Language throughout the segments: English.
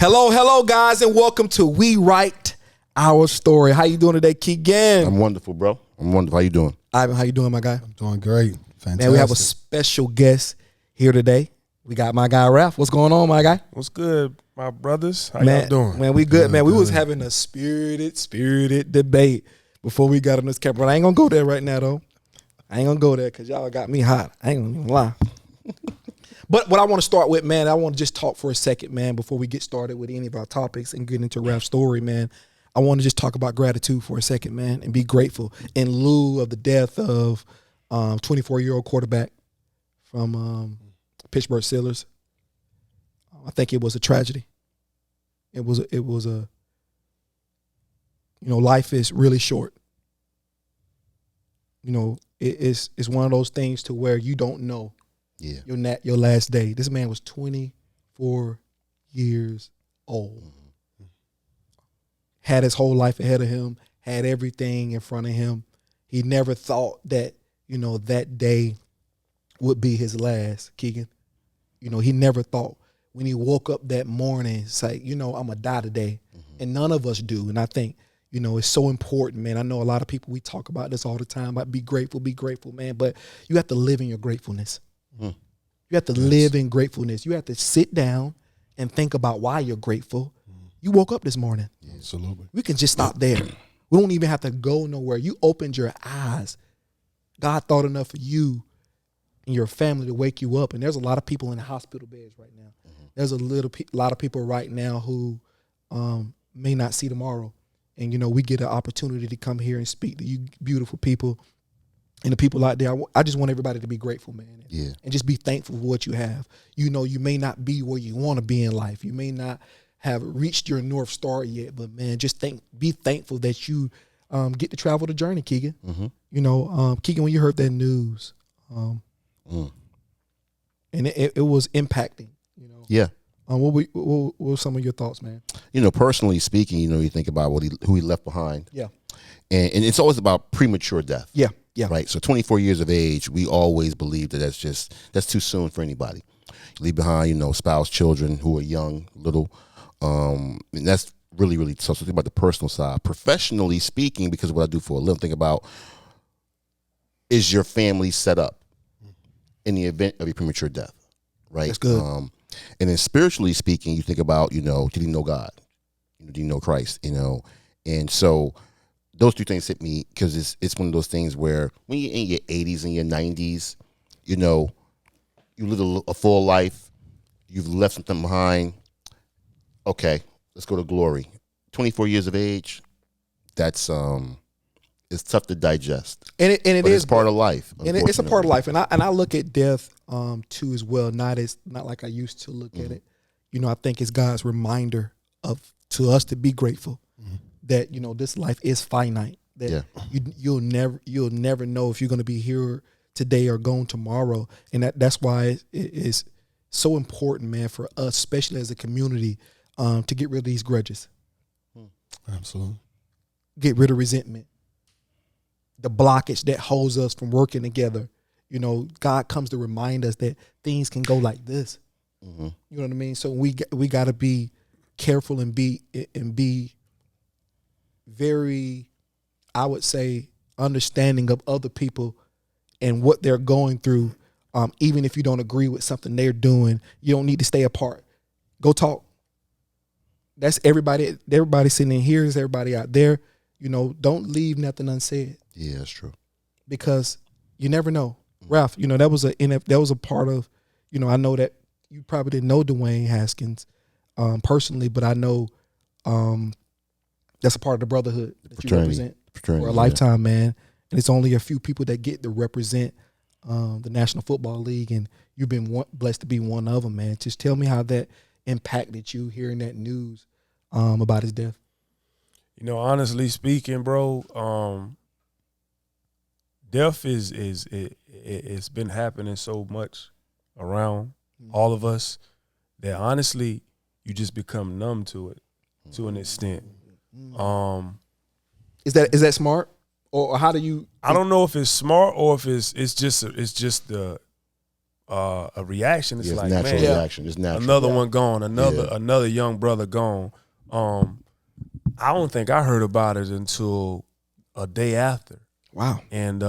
Hello, guys, and welcome to We Write Our Story. How you doing today, Keegan? I'm wonderful, bro. I'm wonderful. How you doing? Ivan, how you doing, my guy? I'm doing great. Fantastic. Man, we have a special guest here today. We got my guy, Ralph. What's going on, my guy? What's good, my brothers? How Man, y'all doing? Man, we good, man. We was having a spirited debate before we got on this camera. But I ain't going to go there right now, though. I ain't going to go there because y'all got me hot. I ain't going to even lie. But what I want to start with, man, I want to just talk for a second, man, before we get started with any of our topics and get into Ralph's story, man. I want to just talk about gratitude for a second, man, and be grateful in lieu of the death of 24-year-old quarterback from Pittsburgh Steelers. I think it was a tragedy. It was a life is really short. It's one of those things to where you don't know. Yeah. Your last day. This man was 24 years old. Mm-hmm. Had his whole life ahead of him, had everything in front of him. He never thought that, that day would be his last, Keegan. He never thought when he woke up that morning, it's like, I'm going to die today. Mm-hmm. And none of us do. And I think, it's so important, man. I know a lot of people, we talk about this all the time, about be grateful, man. But you have to live in your gratefulness. You have to live in gratefulness. You have to sit down and think about why you're grateful. You woke up this morning. Yeah, absolutely. We can just stop there. We don't even have to go nowhere. You opened your eyes. God thought enough of you and your family to wake you up. And there's a lot of people in the hospital beds right now. Mm-hmm. There's a lot of people right now who may not see tomorrow. And, we get an opportunity to come here and speak to you beautiful people. And the people out there, I just want everybody to be grateful, man. And just be thankful for what you have. You may not be where you want to be in life. You may not have reached your North Star yet, but, man, just be thankful that you get to travel the journey, Keegan. Mm-hmm. Keegan, when you heard that news, and it was impacting, Yeah. What were some of your thoughts, man? Personally speaking, you think about who he left behind. Yeah. And it's always about premature death. Yeah. Yeah. Right. So 24 years of age, we always believe that that's too soon for anybody. You leave behind, spouse, children who are young, little. And that's really, really tough. So think about the personal side. Professionally speaking, because of what I do for a living, think about, is your family set up in the event of a premature death? Right. That's good. And then spiritually speaking, you think about, did he know God? Did he know Christ? And so those two things hit me because it's one of those things where when you're in your 80s and your 90s, you live a full life, you've left something behind. Okay, let's go to glory. 24 years of age, that's it's tough to digest. And it's part of life. And it's a part of life. And I look at death too as well, not like I used to look at it. I think it's God's reminder to us to be grateful. That this life is finite. That you'll never know if you're going to be here today or gone tomorrow, and that's why it is so important, man, for us, especially as a community, to get rid of these grudges. Absolutely. Get rid of resentment, the blockage that holds us from working together. God comes to remind us that things can go like this. Mm-hmm. You know what I mean? So we got to be careful and be very, I would say, understanding of other people and what they're going through. Even if you don't agree with something they're doing, you don't need to stay apart. Go talk. That's everybody. Everybody sitting in here is everybody out there. Don't leave nothing unsaid. Yeah, that's true. Because you never know. Ralph, that was a part of, I know that you probably didn't know Dwayne Haskins personally, but I know that's a part of the brotherhood that you represent for a lifetime, man. And it's only a few people that get to represent the National Football League, and you've been blessed to be one of them, man. Just tell me how that impacted you hearing that news about his death. Honestly speaking, bro, death it's been happening so much around all of us that honestly you just become numb to it to an extent. Is that smart, or how do you? I don't know if it's smart or if it's just a reaction. It's Yeah, it's like, natural man, reaction. It's natural. another one gone, another young brother gone. I don't think I heard about it until a day after. Wow. And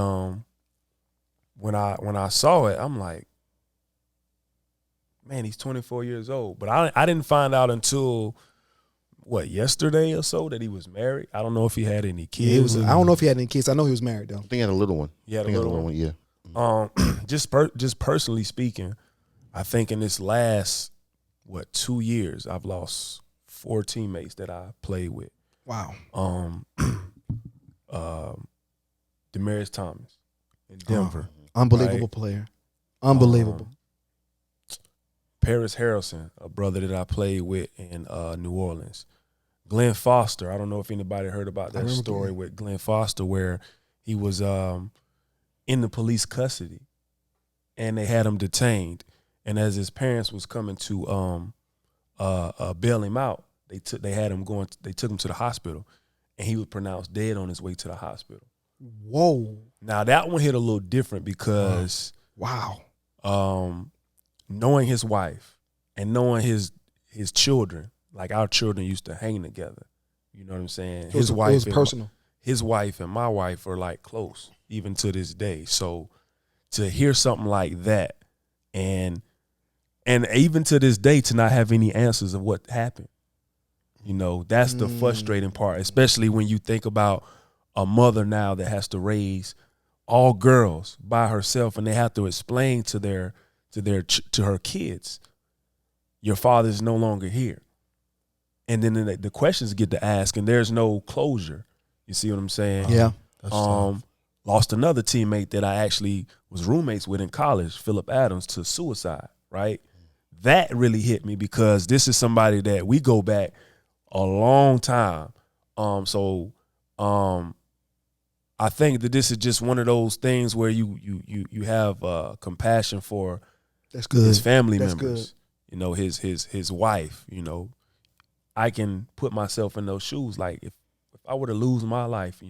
when I saw it, I'm like, man, he's 24 years old. But I didn't find out until yesterday or so that he was married. I don't know if he had any kids. I don't know if he had any kids. I know he was married though. I think he had a little one. He had a little one. Yeah. Just personally speaking, I think in this last 2 years, I've lost 4 teammates that I played with. Wow. Demaryius Thomas in Denver. Unbelievable player. Unbelievable. Paris Harrelson, a brother that I played with in New Orleans. Glenn Foster, I don't know if anybody heard about that story with Glenn Foster where he was in the police custody and they had him detained. And as his parents was coming to bail him out, they took him to the hospital and he was pronounced dead on his way to the hospital. Whoa. Now that one hit a little different because knowing his wife and knowing his children, like our children used to hang together. You know what I'm saying? His wife, it was personal. His wife and my wife are like close, even to this day. So to hear something like that, and even to this day, to not have any answers of what happened, that's the frustrating part. Especially when you think about a mother now that has to raise all girls by herself, and they have to explain to her kids, your father's no longer here. And then the questions get to ask, and there's no closure. You see what I'm saying? Yeah. Lost another teammate that I actually was roommates with in college, Phillip Adams, to suicide, right? That really hit me because this is somebody that we go back a long time. I think that this is just one of those things where you have compassion for his family members. Good. His wife. I can put myself in those shoes. Like if I were to lose my life,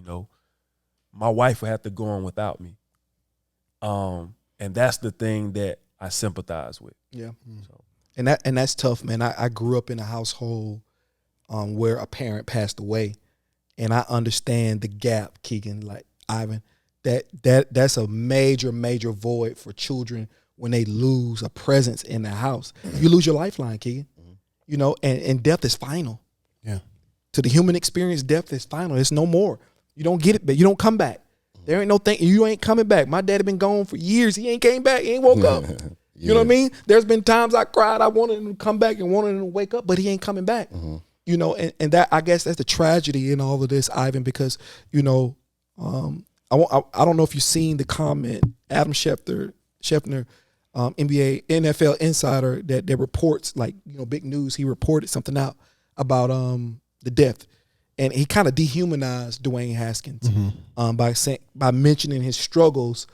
my wife would have to go on without me. And that's the thing that I sympathize with. Yeah. So. And that's tough, man. I grew up in a household where a parent passed away, and I understand the gap, Keegan, like Ivan. That's a major void for children when they lose a presence in the house. You lose your lifeline, Keegan. And death is final. Yeah. To the human experience, death is final. It's no more. You don't get it, but you don't come back. There ain't no thing. You ain't coming back. My dad had been gone for years. He ain't came back. He ain't woke up. You know what I mean? There's been times I cried. I wanted him to come back and wanted him to wake up, but he ain't coming back. And that, I guess that's the tragedy in all of this, Ivan, because, I don't know if you've seen the comment, Adam Schefter, NBA, NFL insider that reports, like, big news. He reported something out about the death. And he kind of dehumanized Dwayne Haskins by mentioning his struggles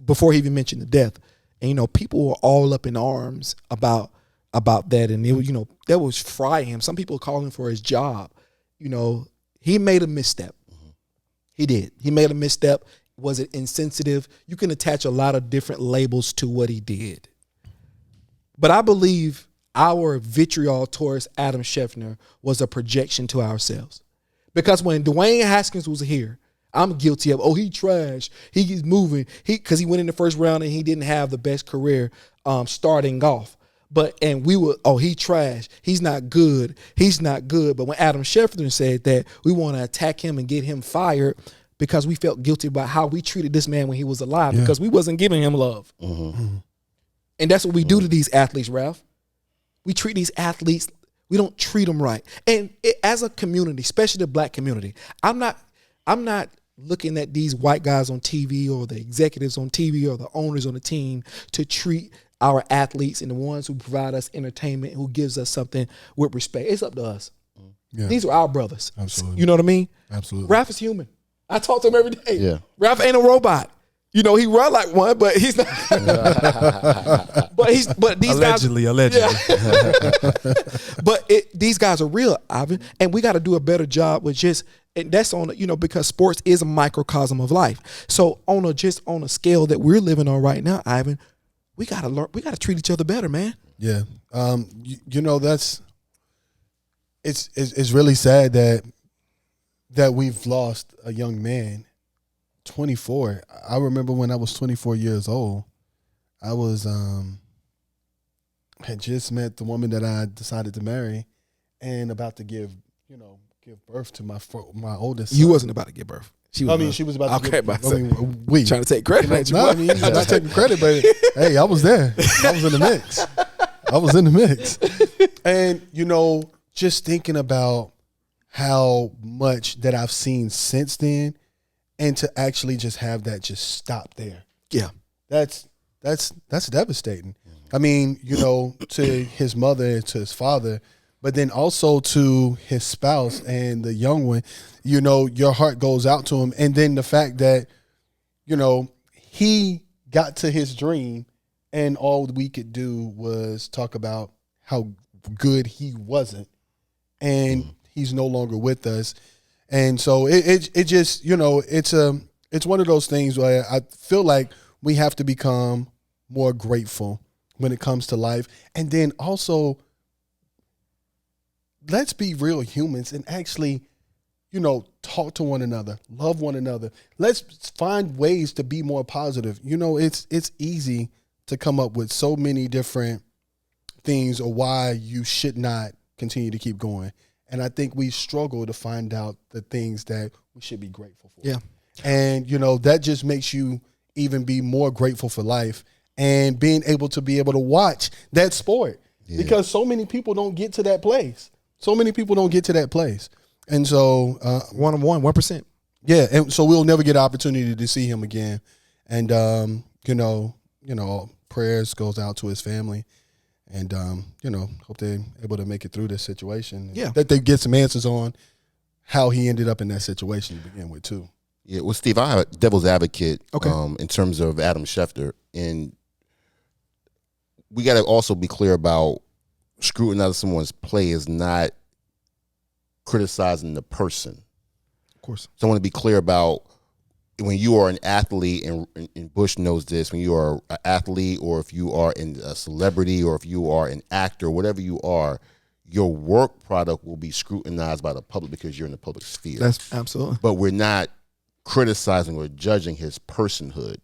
before he even mentioned the death. And, people were all up in arms about that. And, it was, that was frying him. Some people calling for his job. He made a misstep. He did. He made a misstep. Was it insensitive? You can attach a lot of different labels to what he did. But I believe our vitriol towards Adam Schefter was a projection to ourselves. Because when Dwayne Haskins was here, I'm guilty of, he trash. He's moving. Because he went in the first round and he didn't have the best career starting off. And we were, he trash. He's not good. He's not good. But when Adam Schefter said that, we want to attack him and get him fired because we felt guilty about how we treated this man when he was alive because we wasn't giving him love. And that's what we do to these athletes, Ralph. We treat these athletes, we don't treat them right. And as a community, especially the black community, I'm not looking at these white guys on TV or the executives on TV or the owners on the team to treat our athletes and the ones who provide us entertainment, who gives us something with respect. It's up to us. Yeah. These are our brothers. Absolutely. You know what I mean? Absolutely. Ralph is human. I talk to him every day. Yeah. Ralph ain't a robot. He run like one, but he's not. but these allegedly. Yeah. But these guys are real, Ivan, and we got to do a better job with and that's on, because sports is a microcosm of life. So on a scale that we're living on right now, Ivan, we gotta learn. We gotta treat each other better, man. Yeah. You know, it's really sad that we've lost a young man, 24. I remember when I was 24 years old, I was had just met the woman that I decided to marry, and about to give birth to my oldest son. You wasn't about to give birth. She was about to give birth. We trying to take credit. No, I'm not taking credit, but hey, I was there. I was in the mix. And, just thinking about how much that I've seen since then, and to actually just have that just stop there. Yeah. That's devastating. I mean, to his mother and to his father, but then also to his spouse and the young one, your heart goes out to him. And then the fact that, he got to his dream and all we could do was talk about how good he wasn't, and he's no longer with us. And so it just, it's one of those things where I feel like we have to become more grateful when it comes to life. And then also, let's be real humans and actually, talk to one another, love one another. Let's find ways to be more positive. It's easy to come up with so many different things or why you should not continue to keep going. And I think we struggle to find out the things that we should be grateful for. Yeah. And, that just makes you even be more grateful for life and being able to watch that sport, because so many people don't get to that place. And so 1%. Yeah. And so we'll never get an opportunity to see him again. And, prayers goes out to his family, and, hope they're able to make it through this situation. Yeah. That they get some answers on how he ended up in that situation to begin with too. Yeah, well, Steve, I have a devil's advocate Okay. in terms of Adam Schefter. And we got to also be clear about scrutinizing someone's play is not criticizing the person. Of course. So I want to be clear about when you are an athlete, and Bush knows this, when you are an athlete, or if you are a celebrity, or if you are an actor, whatever you are, your work product will be scrutinized by the public because you're in the public sphere. That's absolutely. But we're not criticizing or judging his personhood.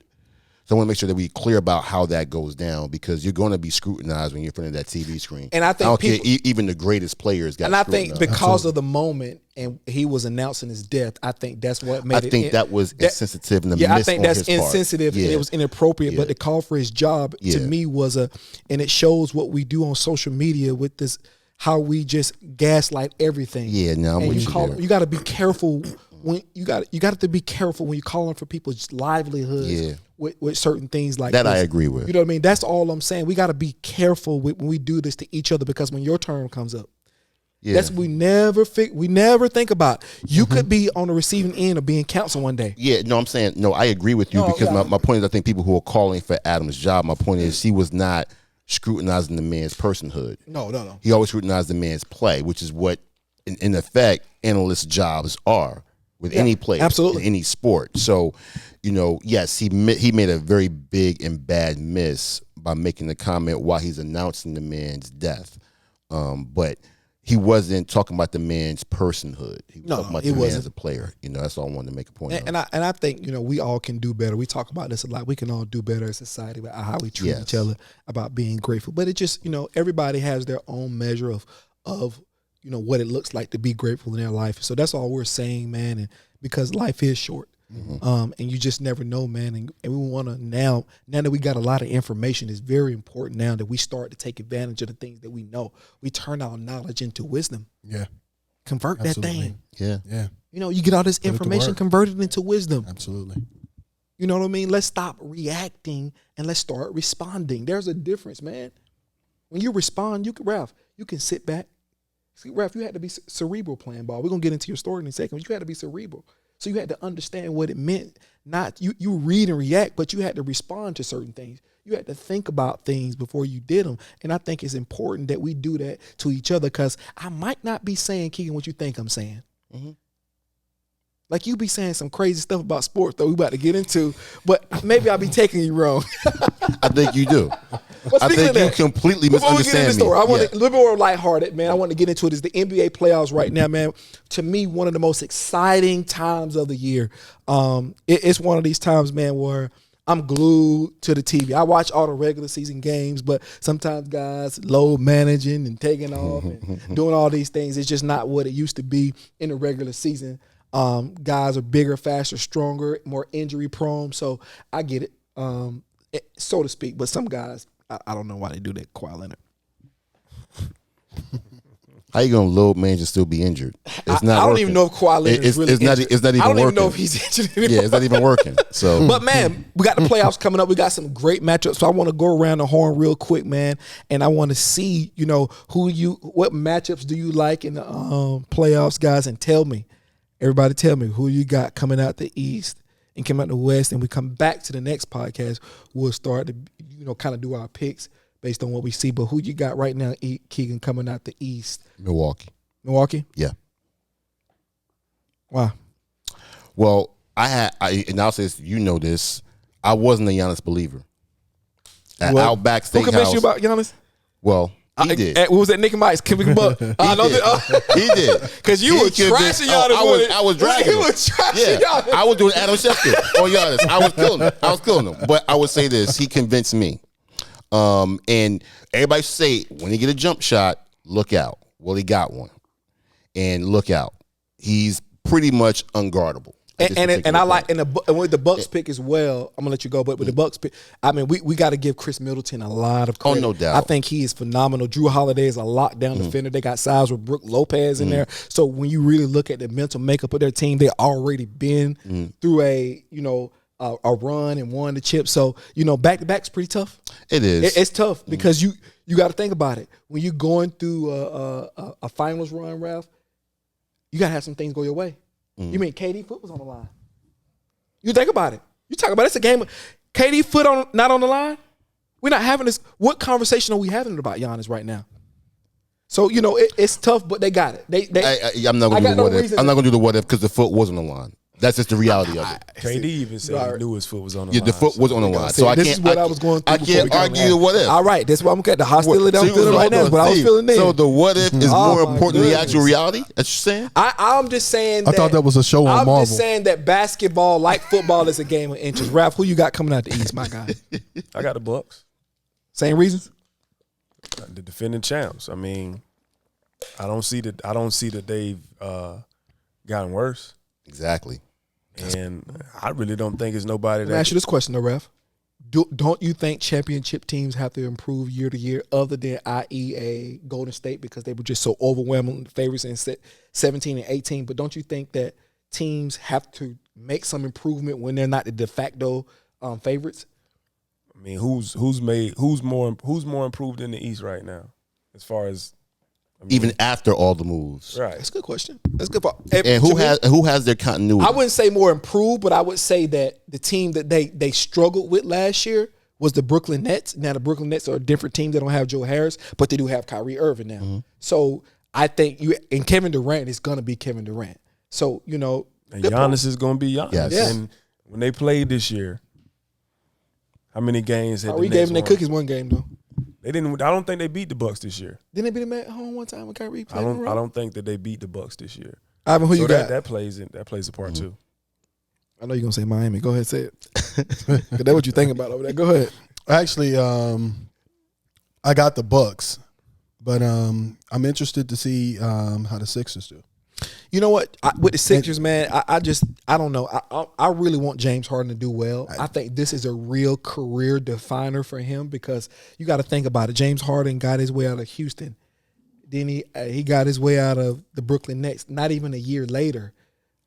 So I want to make sure that we're clear about how that goes down, because you're going to be scrutinized when you're in front of that TV screen. And I think I don't care, even the greatest players got. And I think scrutinized. because of the moment and he was announcing his death, I think that's what made it. I think that was insensitive and I think that's insensitive and it was inappropriate. Yeah. But the call for his job to me was and it shows what we do on social media with this, how we just gaslight everything. Yeah, no, I'm with you there. You got to be careful when you got to be careful when you're calling for people's livelihoods with certain things like that. This. I agree with. You know what I mean? That's all I'm saying. We got to be careful when we do this to each other, because when your turn comes up, that's what we never think about. You could be on the receiving end of being canceled one day. Yeah, no, I'm saying no. I agree with you because my point is, I think people who are calling for Adam's job, my point is he was not scrutinizing the man's personhood. No. He always scrutinized the man's play, which is what, in effect, analysts' jobs are with any player, absolutely, in any sport. So, yes, he made a very big and bad miss by making the comment while he's announcing the man's death. But he wasn't talking about the man's personhood. He was talking about the man as a player. That's all I wanted to make a point of. And I think, we all can do better. We talk about this a lot. We can all do better as a society about how we treat each other, about being grateful. But it just, everybody has their own measure of what it looks like to be grateful in their life. So that's all we're saying, man. And because life is short. And you just never know, man. And we want to now that we got a lot of information, it's very important now that we start to take advantage of the things that we know. We turn our knowledge into wisdom. Yeah. Convert that thing. Yeah. Yeah. You get all this information, convert it into wisdom. Absolutely. You know what I mean? Let's stop reacting and let's start responding. There's a difference, man. When you respond, you can sit back. See, Ralph, you had to be cerebral playing ball. We're going to get into your story in a second, but you had to be cerebral. So you had to understand what it meant. Not you read and react, but you had to respond to certain things. You had to think about things before you did them. And I think it's important that we do that to each other, because I might not be saying, Keegan, what you think I'm saying. Like you be saying some crazy stuff about sports that we about to get into, but maybe I'll be taking you wrong. I think you do. But I think you completely before we get into the misunderstand me. story, I want a little bit more lighthearted, man. I want to get into it. Is the NBA playoffs right now, man? To me, one of the most exciting times of the year. It's one of these times, man, where I'm glued to the TV. I watch all the regular season games, but sometimes guys load managing and taking off and doing all these things. It's just not what it used to be in the regular season. Guys are bigger, faster, stronger, more injury prone. So I get it, so to speak. But some guys, I don't know why they do that. Kawhi Leonard. How you gonna load man and still be injured? It's not. I don't working. even know if Kawhi Leonard is really injured. It's not even working. I don't even know if he's injured anymore. Yeah, it's not even working. So, but man, we got the playoffs coming up. We got some great matchups. So I want to go around the horn real quick, man, and I want to see, what matchups do you like in the playoffs, guys, and everybody tell me who you got coming out the East and coming out the West, and we come back to the next podcast. We'll start to, kind of do our picks based on what we see. But who you got right now, Keegan, coming out the East? Milwaukee? Yeah. Wow. Well, and I'll say this, this, I wasn't a Giannis believer. At Outback Steakhouse. Who convinced you about Giannis? Well, he did. What was that, Nick and Mike's? He did. He did. Because you were trashing Giannis. I was dragging him. Giannis. I was doing Adam Schefter on Giannis. I was killing him. But I would say this, he convinced me. And everybody say, when he get a jump shot, look out. Well, he got one. And look out. He's pretty much unguardable. And I like with the Bucks pick as well. I'm gonna let you go, but with the Bucks pick, I mean, we got to give Chris Middleton a lot of credit. Oh, no doubt. I think he is phenomenal. Drew Holiday is a lockdown defender. They got size with Brook Lopez in there. So when you really look at the mental makeup of their team, they already been through a run and won the chip. So back to back's pretty tough. It is. It's tough because you got to think about it when you're going through a finals run, Ralph. You got to have some things go your way. You mean KD foot was on the line? You think about it. You talk about it's a game. KD foot not on the line. We're not having this. What conversation are we having about Giannis right now? So it's tough, but they got it. I'm not going to do the what if. I'm not going to do the what if because the foot was on the line. That's just the reality of it. KD even said he knew his foot was on the line. Yeah, the foot was on the line. So this is what I was going through. I can't argue the what if. All right, that's why I'm getting the hostility I'm feeling right now. But I was feeling there. So the what if is more important than the actual reality? That's what you're saying? I'm just saying. I thought that was a show on Marvel. I'm just saying that basketball, like football, is a game of inches. Ralph, who you got coming out the East, my guy? I got the Bucks. Same reasons. The defending champs. I mean, I don't see that they've gotten worse. Exactly. And I really don't think it's nobody that. Let me ask you this question, though, Ref. Don't you think championship teams have to improve year to year, other than i.e. a Golden State, because they were just so overwhelming favorites in 17 and 18? But don't you think that teams have to make some improvement when they're not the de facto favorites? I mean, who's more improved in the East right now, as far as even after all the moves, right? That's a good question. That's good. And who has their continuity? I wouldn't say more improved, but I would say that the team that they struggled with last year was the Brooklyn Nets. Now the Brooklyn Nets are a different team. They don't have Joe Harris, but they do have Kyrie Irving now. So I think and Kevin Durant is going to be Kevin Durant. So and Giannis is going to be Giannis. Yes. Yeah. And when they played this year, how many games had Kyrie the gave Nets them their won? cookies one game though. They didn't. I don't think they beat the Bucks this year. Didn't they beat them at home one time with Kyrie? I don't think that they beat the Bucks this year. Ivan, who you got? That plays a part too. I know you're gonna say Miami. Go ahead, say it. 'Cause that's what you think about over there. Go ahead. Actually, I got the Bucks, but I'm interested to see how the Sixers do. You know what? With the Sixers, man, I don't know. I really want James Harden to do well. I think this is a real career definer for him because you got to think about it. James Harden got his way out of Houston. Then he got his way out of the Brooklyn Nets. Not even a year later,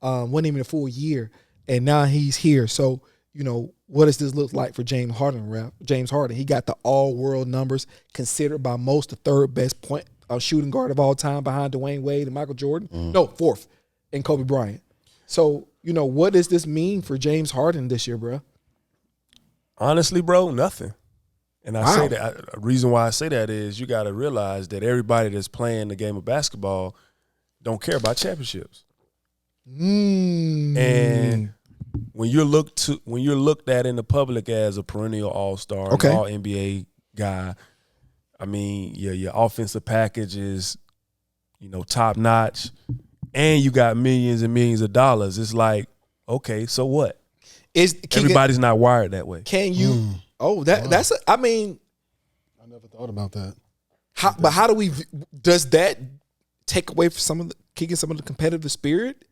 wasn't even a full year, and now he's here. So what does this look like for James Harden? James Harden, he got the all-world numbers, considered by most the third best shooting guard of all time behind Dwayne Wade and Michael Jordan. No, fourth, and Kobe Bryant. So, what does this mean for James Harden this year, bro? Honestly, bro, nothing. And I Wow. say that. A reason why I say that is you got to realize that everybody that's playing the game of basketball don't care about championships. And when you're looked at in the public as a perennial all-star, Okay. all NBA guy, I mean, your offensive package is, top notch, and you got millions and millions of dollars. It's like, okay, so what? Everybody's not wired that way. Can you? That's. I mean, I never thought about that. how do we? Does that take away from kicking some of the competitive spirit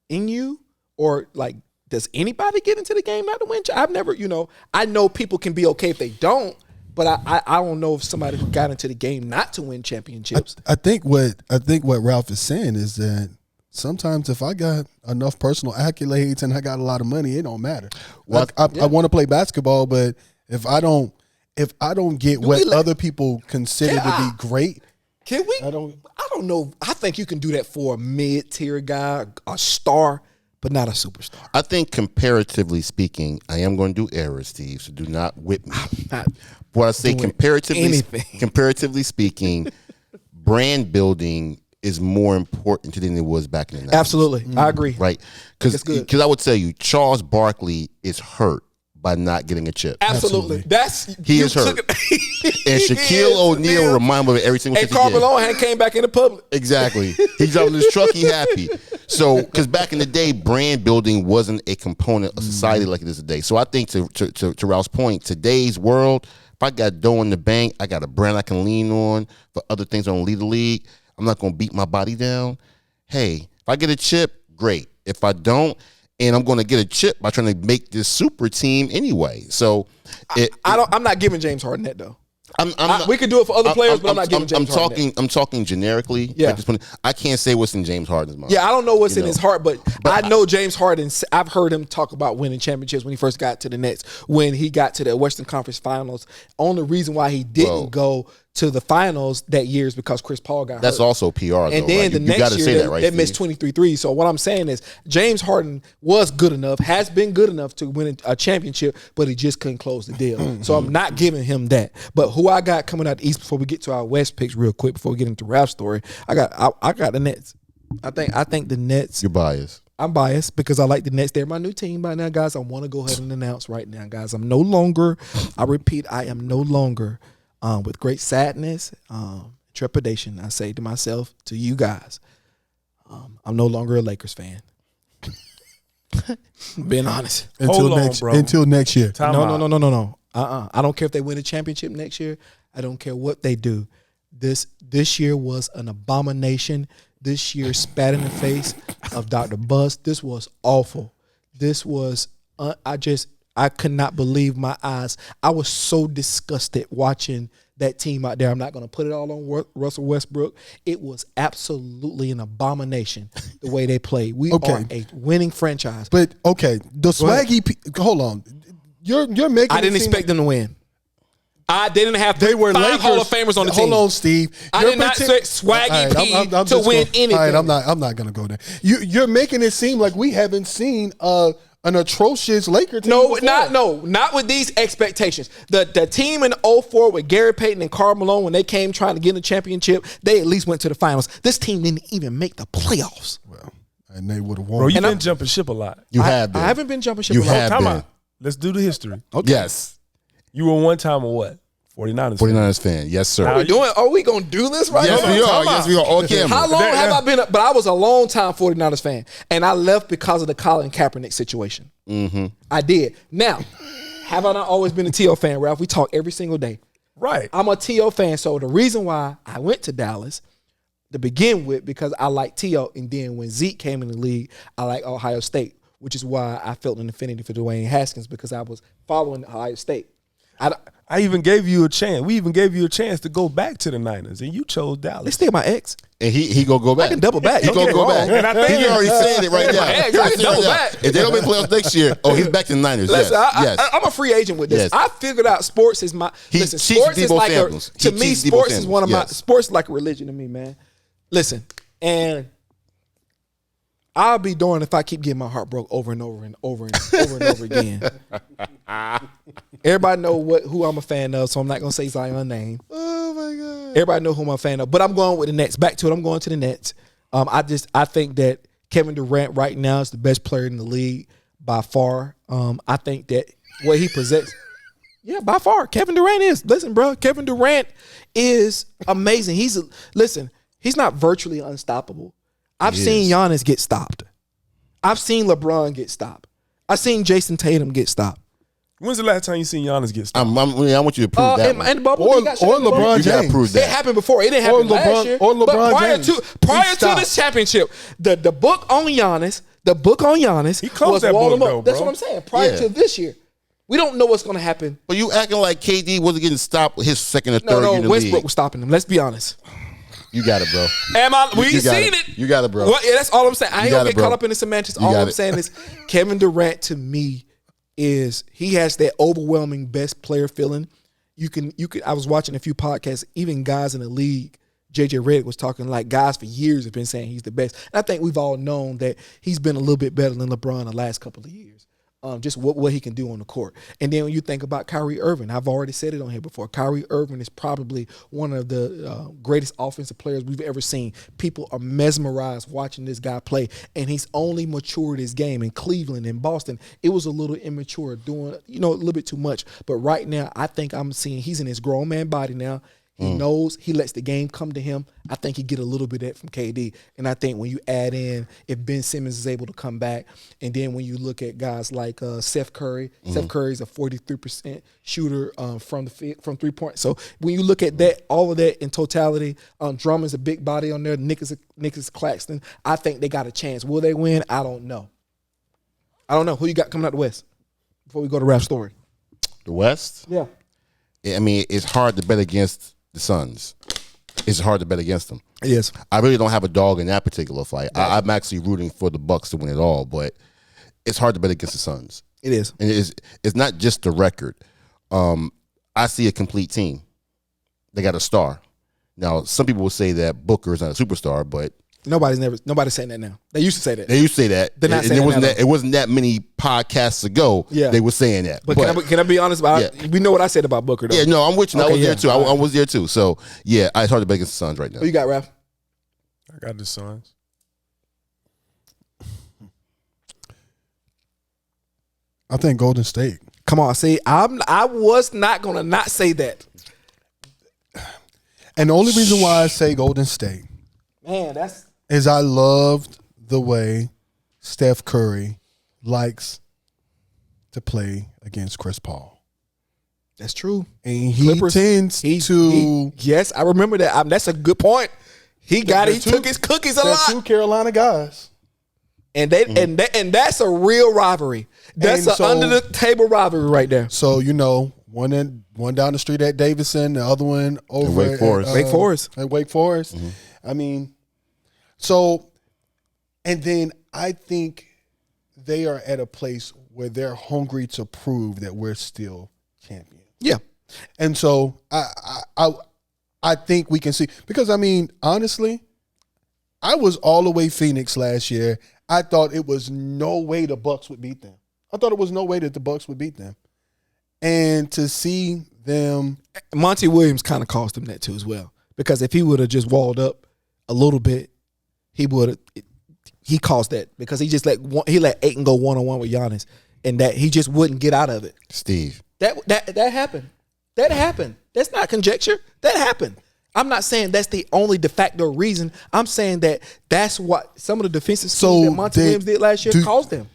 in you, or like? Does anybody get into the game not to win? I've never, I know people can be okay if they don't, but I don't know if somebody who got into the game not to win championships. I think what Ralph is saying is that sometimes if I got enough personal accolades and I got a lot of money, it don't matter. Well, I want to play basketball, but if I don't get what other people consider to be great, Can we? I don't know. I think you can do that for a mid-tier guy, a star, but not a superstar. I think comparatively speaking, I am going to do errors, Steve, so do not whip me. What I say comparatively speaking, brand building is more important than it was back in the 90s. Absolutely. I agree. Right? Because I would tell you, Charles Barkley is hurt by not getting a chip. Absolutely. He is hurt. And Shaquille O'Neal remind me of every single chip. And Carmelo hadn't came back in the public. Exactly. He's driving his truck, he happy. So, because back in the day, brand building wasn't a component of society like it is today. So I think to Ralph's point, today's world, if I got dough in the bank, I got a brand I can lean on for other things on lead the league. I'm not going to beat my body down. Hey, if I get a chip, great. If I don't, and I'm going to get a chip by trying to make this super team anyway. So I'm not giving James Harden that though. We could do it for other players, but I'm not giving James Harden that. I'm talking generically. Yeah. I can't say what's in James Harden's mind. Yeah, I don't know what's in his heart, but I know James Harden. I've heard him talk about winning championships when he first got to the Nets, when he got to the Western Conference Finals. Only reason why he didn't go to the finals that year is because Chris Paul got hurt. That's also PR, though, and then right? the next year, they missed 23 threes. So what I'm saying is James Harden was good enough, has been good enough to win a championship, but he just couldn't close the deal. So I'm not giving him that. But who I got coming out the East before we get to our West picks real quick, before we get into Ralph's story, I got the Nets. I think the Nets. You're biased. I'm biased because I like the Nets. They're my new team by now, guys. I want to go ahead and announce right now, guys. I am no longer with great sadness, trepidation, I say to myself, to you guys, I'm no longer a Lakers fan. Being honest. Until next year. No. I don't care if they win a championship next year. I don't care what they do. This year was an abomination. This year spat in the face of Dr. Buzz. This was awful. This was I could not believe my eyes. I was so disgusted watching that team out there. I'm not going to put it all on Russell Westbrook. It was absolutely an abomination the way they played. We are a winning franchise. But the swaggy. Hold on, you're making. I didn't expect them to win. They didn't have. They were 5 Hall of Famers on the team. Hold on, Steve. I did not say Swaggy P to win anything. All right, I'm not going to go there. You're making it seem like we haven't seen an atrocious Laker team. Not with these expectations. The team in 2004 with Gary Payton and Karl Malone, when they came trying to get in the championship, they at least went to the finals. This team didn't even make the playoffs. Well, and they would have won. Bro, you've been jumping ship a lot. You have been. I haven't been jumping ship you a lot. have Time been. out. Let's do the history. Okay. Yes. You were one time a what? 49ers fan. Yes, sir. Are we going to do this right now? Yes, we are. On camera. How long have I been? But I was a long time 49ers fan, and I left because of the Colin Kaepernick situation. Mm-hmm. I did. Now, have I not always been a T.O. fan, Ralph? We talk every single day. Right. I'm a T.O. fan, so the reason why I went to Dallas to begin with, because I like T.O., and then when Zeke came in the league, I like Ohio State, which is why I felt an affinity for Dwayne Haskins, because I was following Ohio State. I even gave you a chance. We even gave you a chance to go back to the Niners, and you chose Dallas. They still my ex. And he gonna go back. I can double back. He gonna go back. And I think he already said it right now. I can double back. If they don't make playoffs next year, he's back to the Niners. Listen, yes. I'm a free agent with this. Yes. I figured out sports is my. Sports is like sports is one of my. Sports is like a religion to me, man. Listen, and I'll be darned if I keep getting my heart broke over and over and over and over and over again. Everybody know who I'm a fan of, so I'm not gonna say Zion's name. Oh my God! Everybody know who I'm a fan of, but I'm going with the Nets. Back to it. I'm going to the Nets. I think that Kevin Durant right now is the best player in the league by far. I think that what he possesses, yeah, by far, Kevin Durant is. Listen, bro, Kevin Durant is amazing. He's not virtually unstoppable. I've seen Giannis get stopped. I've seen LeBron get stopped. I've seen Jason Tatum get stopped. When's the last time you seen Giannis get stopped? I want you to prove that. And the bubble, Or You LeBron James. gotta prove that. It happened before. It didn't happen last year. Or LeBron but James. prior to this championship, the book on Giannis, He closed was that wall book, him up. though, That's bro. what I'm saying. Prior to this year, we don't know what's going to happen. But you acting like KD wasn't getting stopped his second or third year in the Westbrook league. was stopping him. Let's be honest. You got it, bro. We You got seen it. it. You got it, bro. Well, yeah, that's all I'm saying. I ain't got gonna it, get bro. caught up in the semantics. You All got I'm it. saying is Kevin Durant to me is he has that overwhelming best player feeling. You can. I was watching a few podcasts, even guys in the league. JJ Redick was talking like guys for years have been saying he's the best. And I think we've all known that he's been a little bit better than LeBron the last couple of years. Just what he can do on the court. And then when you think about Kyrie Irving, I've already said it on here before. Kyrie Irving is probably one of the greatest offensive players we've ever seen. People are mesmerized watching this guy play, and he's only matured his game. In Cleveland, in Boston, it was a little immature, doing a little bit too much. But right now, I think I'm seeing he's in his grown man body now. He knows, he lets the game come to him. I think he get a little bit of that from KD. And I think when you add in, if Ben Simmons is able to come back, and then when you look at guys like Steph Curry, Steph Curry's a 43% shooter from 3-point. So when you look at that, all of that in totality, Drummond's a big body on there, Nicholas Claxton, I think they got a chance. Will they win? I don't know. Who you got coming out the West before we go to Rap's story? The West? Yeah. I mean, it's hard to bet against the Suns. It's hard to bet against them. It is. I really don't have a dog in that particular fight. I'm actually rooting for the Bucks to win it all, but it's hard to bet against the Suns. It is. And it's not just the record. I see a complete team. They got a star. Now, some people will say that Booker is not a superstar, but Nobody's saying that now. They used to say that. they used to say that. They're not and saying it wasn't that. It wasn't that many podcasts ago. Yeah. They were saying that. But can I be honest about it? We know what I said about Booker, though. Yeah, no, I'm with you. Okay, I was yeah. there too. I was there too. So yeah, it's hard to bet against the Suns right now. Who you got, Raph? I got the Suns. I think Golden State. Come on, see, I was not gonna not say that. And the only reason why I say Golden State Man, is I loved the way Steph Curry likes to play against Chris Paul. that's true. And he Clippers, tends to yes, I remember that. That's a good point. He took his cookies a lot. two Carolina guys. And they and that's a real rivalry. That's And an so- under the table rivalry right there. So, one down the street at Davidson, the other one over Wake Forest. Wake Forest. At Wake Forest. I mean, so, and then I think they are at a place where they're hungry to prove that we're still champions. Yeah. And so I think we can see, because I mean, honestly, I was all the way Phoenix last year. I thought it was no way the Bucks would beat them. I thought it was no way that the Bucks would beat them. And to see them, Monty Williams kind of cost him that too as well. Because if he would have just walled up a little bit, he caused that because he just let Ayton go one-on-one with Giannis, and that he just wouldn't get out of it. Steve. That happened. That happened. That's not conjecture. That happened. I'm not saying that's the only de facto reason. I'm saying that's what some of the defensive schemes that Monty Williams did last year caused them.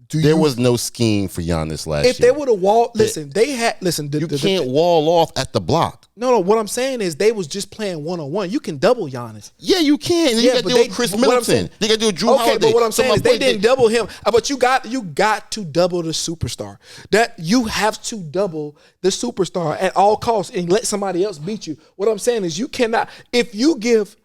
There was no scheme for Giannis last year. If they would have walled, listen. You can't wall off at the block. No. What I'm saying is they was just playing one-on-one. You can double Giannis. Yeah, you can. You got to deal with Chris Middleton. You got to deal with Drew Holiday. Okay, but what I'm saying is they point didn't double him. But you got to double the superstar. That you have to double the superstar at all costs and let somebody else beat you. What I'm saying is you cannot. If you give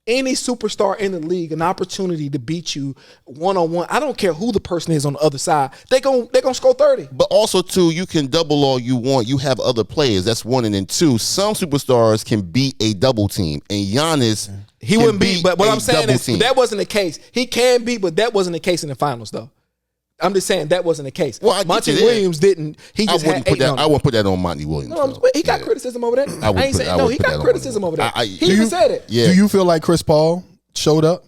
any superstar in the league an opportunity to beat you one-on-one, I don't care who the person is on the other side, they're gonna score 30. But also, too, you can double all you want. You have other players. That's one. And then two, some superstars can beat a double team. And Giannis, He wouldn't beat, but what I'm saying is team. that wasn't the case. He can beat, but that wasn't the case in the finals, though. I'm just saying that wasn't the case. Well, I get Monty you there. Williams didn't. He just I wouldn't put that on Monty Williams. No, he got criticism over that. He got criticism over that. He do even said it. Yeah. Do you feel like Chris Paul showed up?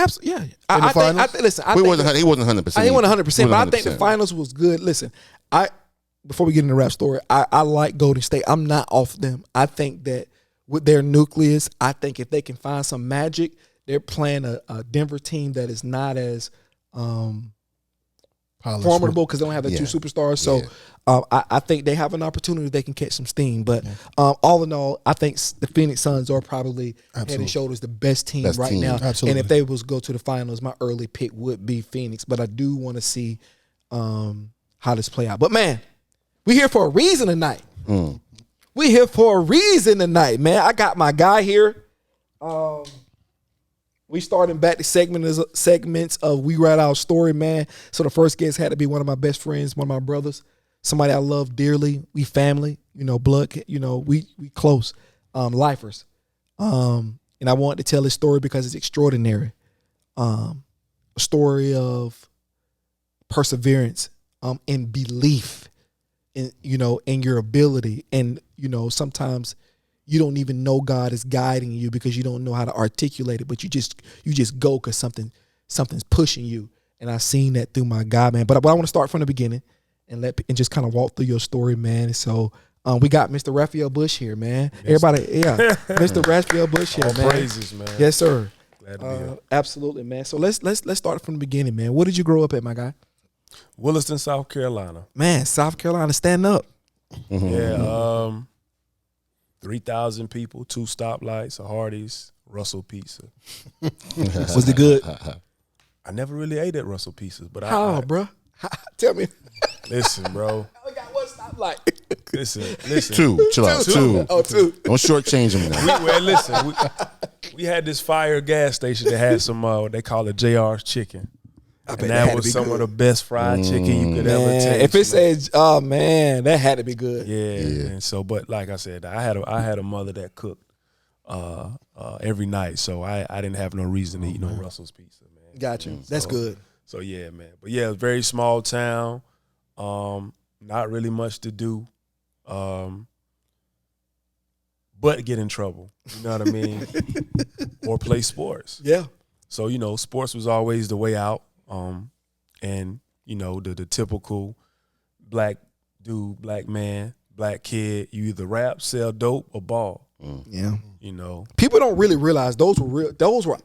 Absolutely, yeah. In the I finals? think. Listen, He wasn't 100%. I ain't 100%, but I think the finals was good. Listen, before we get into the rap story, I like Golden State. I'm not off them. I think that with their nucleus, I think if they can find some magic, they're playing a Denver team that is not as formidable because they don't have the two superstars. So I think they have an opportunity they can catch some steam. But all in all, I think the Phoenix Suns are probably head and shoulders the best team now. Absolutely. And if they was go to the finals, my early pick would be Phoenix. But I do want to see how this play out. But man, we here for a reason tonight. We here for a reason tonight, man. I got my guy here. We starting back the segments of We Write Our Story, man. So the first guest had to be one of my best friends, one of my brothers, somebody I love dearly. We family, blood, we close, lifers. And I wanted to tell his story because it's extraordinary. A story of perseverance, and belief in your ability. And, sometimes you don't even know God is guiding you because you don't know how to articulate it, but you just go because something's pushing you. And I've seen that through my God, man. But I want to start from the beginning and just kind of walk through your story, man. So we got Mr. Rafael Bush here, man. Yes. Everybody, yeah, Mr. Rafael Bush here, man. Praises, man. Yes, sir. Glad to be here. Absolutely, man. So let's start from the beginning, man. Where did you grow up at, my guy? Williston, South Carolina. Man, South Carolina, stand up. Yeah, 3,000 people, 2 stoplights, a Hardee's, Russell Pizza. Was it good? I never really ate at Russell Pizzas, but bro? Tell me. Listen, bro. I got one stoplight. Listen. 2, chill out. 2. Oh, 2. Don't shortchange him now. We had this fire gas station that had some, they call it JR's chicken. And that was some of the best fried chicken you could ever taste. If it says, oh man, that had to be good. Yeah. And so, but like I said, I had a mother that cooked every night, so I didn't have no reason to eat no Russell's Pizza, man. Got you. That's good. So yeah, man. But yeah, very small town, not really much to do, but get in trouble. You know what I mean? Or play sports. Yeah. So sports was always the way out. And the typical black dude, black man, black kid, you either rap, sell dope, or ball. Yeah. People don't really realize those were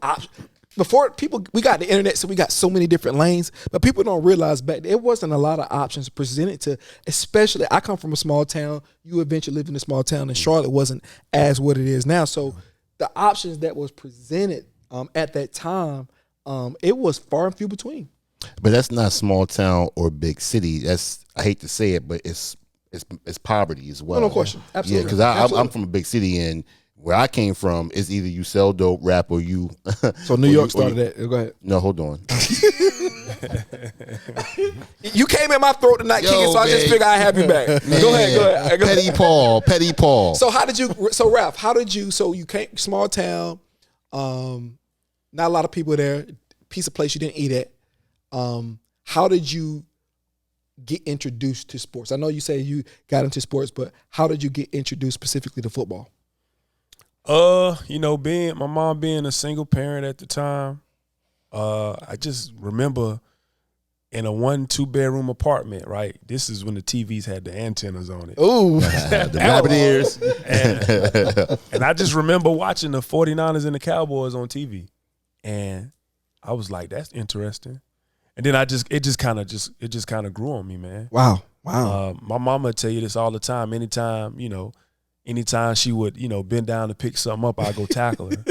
options. Before we got the internet, so we got so many different lanes, but people don't realize back then, it wasn't a lot of options presented to, especially, I come from a small town, you eventually lived in a small town, and Charlotte wasn't as what it is now. So the options that was presented at that time, it was far and few between. But that's not small town or big city. That's, I hate to say it, but it's poverty as well. No question. Absolutely. Yeah, because I'm from a big city, and where I came from is either you sell dope, rap, or you. So New York started that. Go ahead. No, hold on. You came in my throat tonight, King, so I just figured I'd have you back. Man, go ahead. Petty Paul. So Ralph, so you came, small town, not a lot of people there, piece of place you didn't eat at. How did you get introduced to sports? I know you say you got into sports, but how did you get introduced specifically to football? My mom being a single parent at the time, I just remember in a 1-2 bedroom apartment, right? This is when the TVs had the antennas on it. Ooh. The rabbit ears. And I just remember watching the 49ers and the Cowboys on TV. And I was like, that's interesting. And then it just kind of grew on me, man. Wow. My mama would tell you this all the time. Anytime she would, bend down to pick something up, I go tackle her.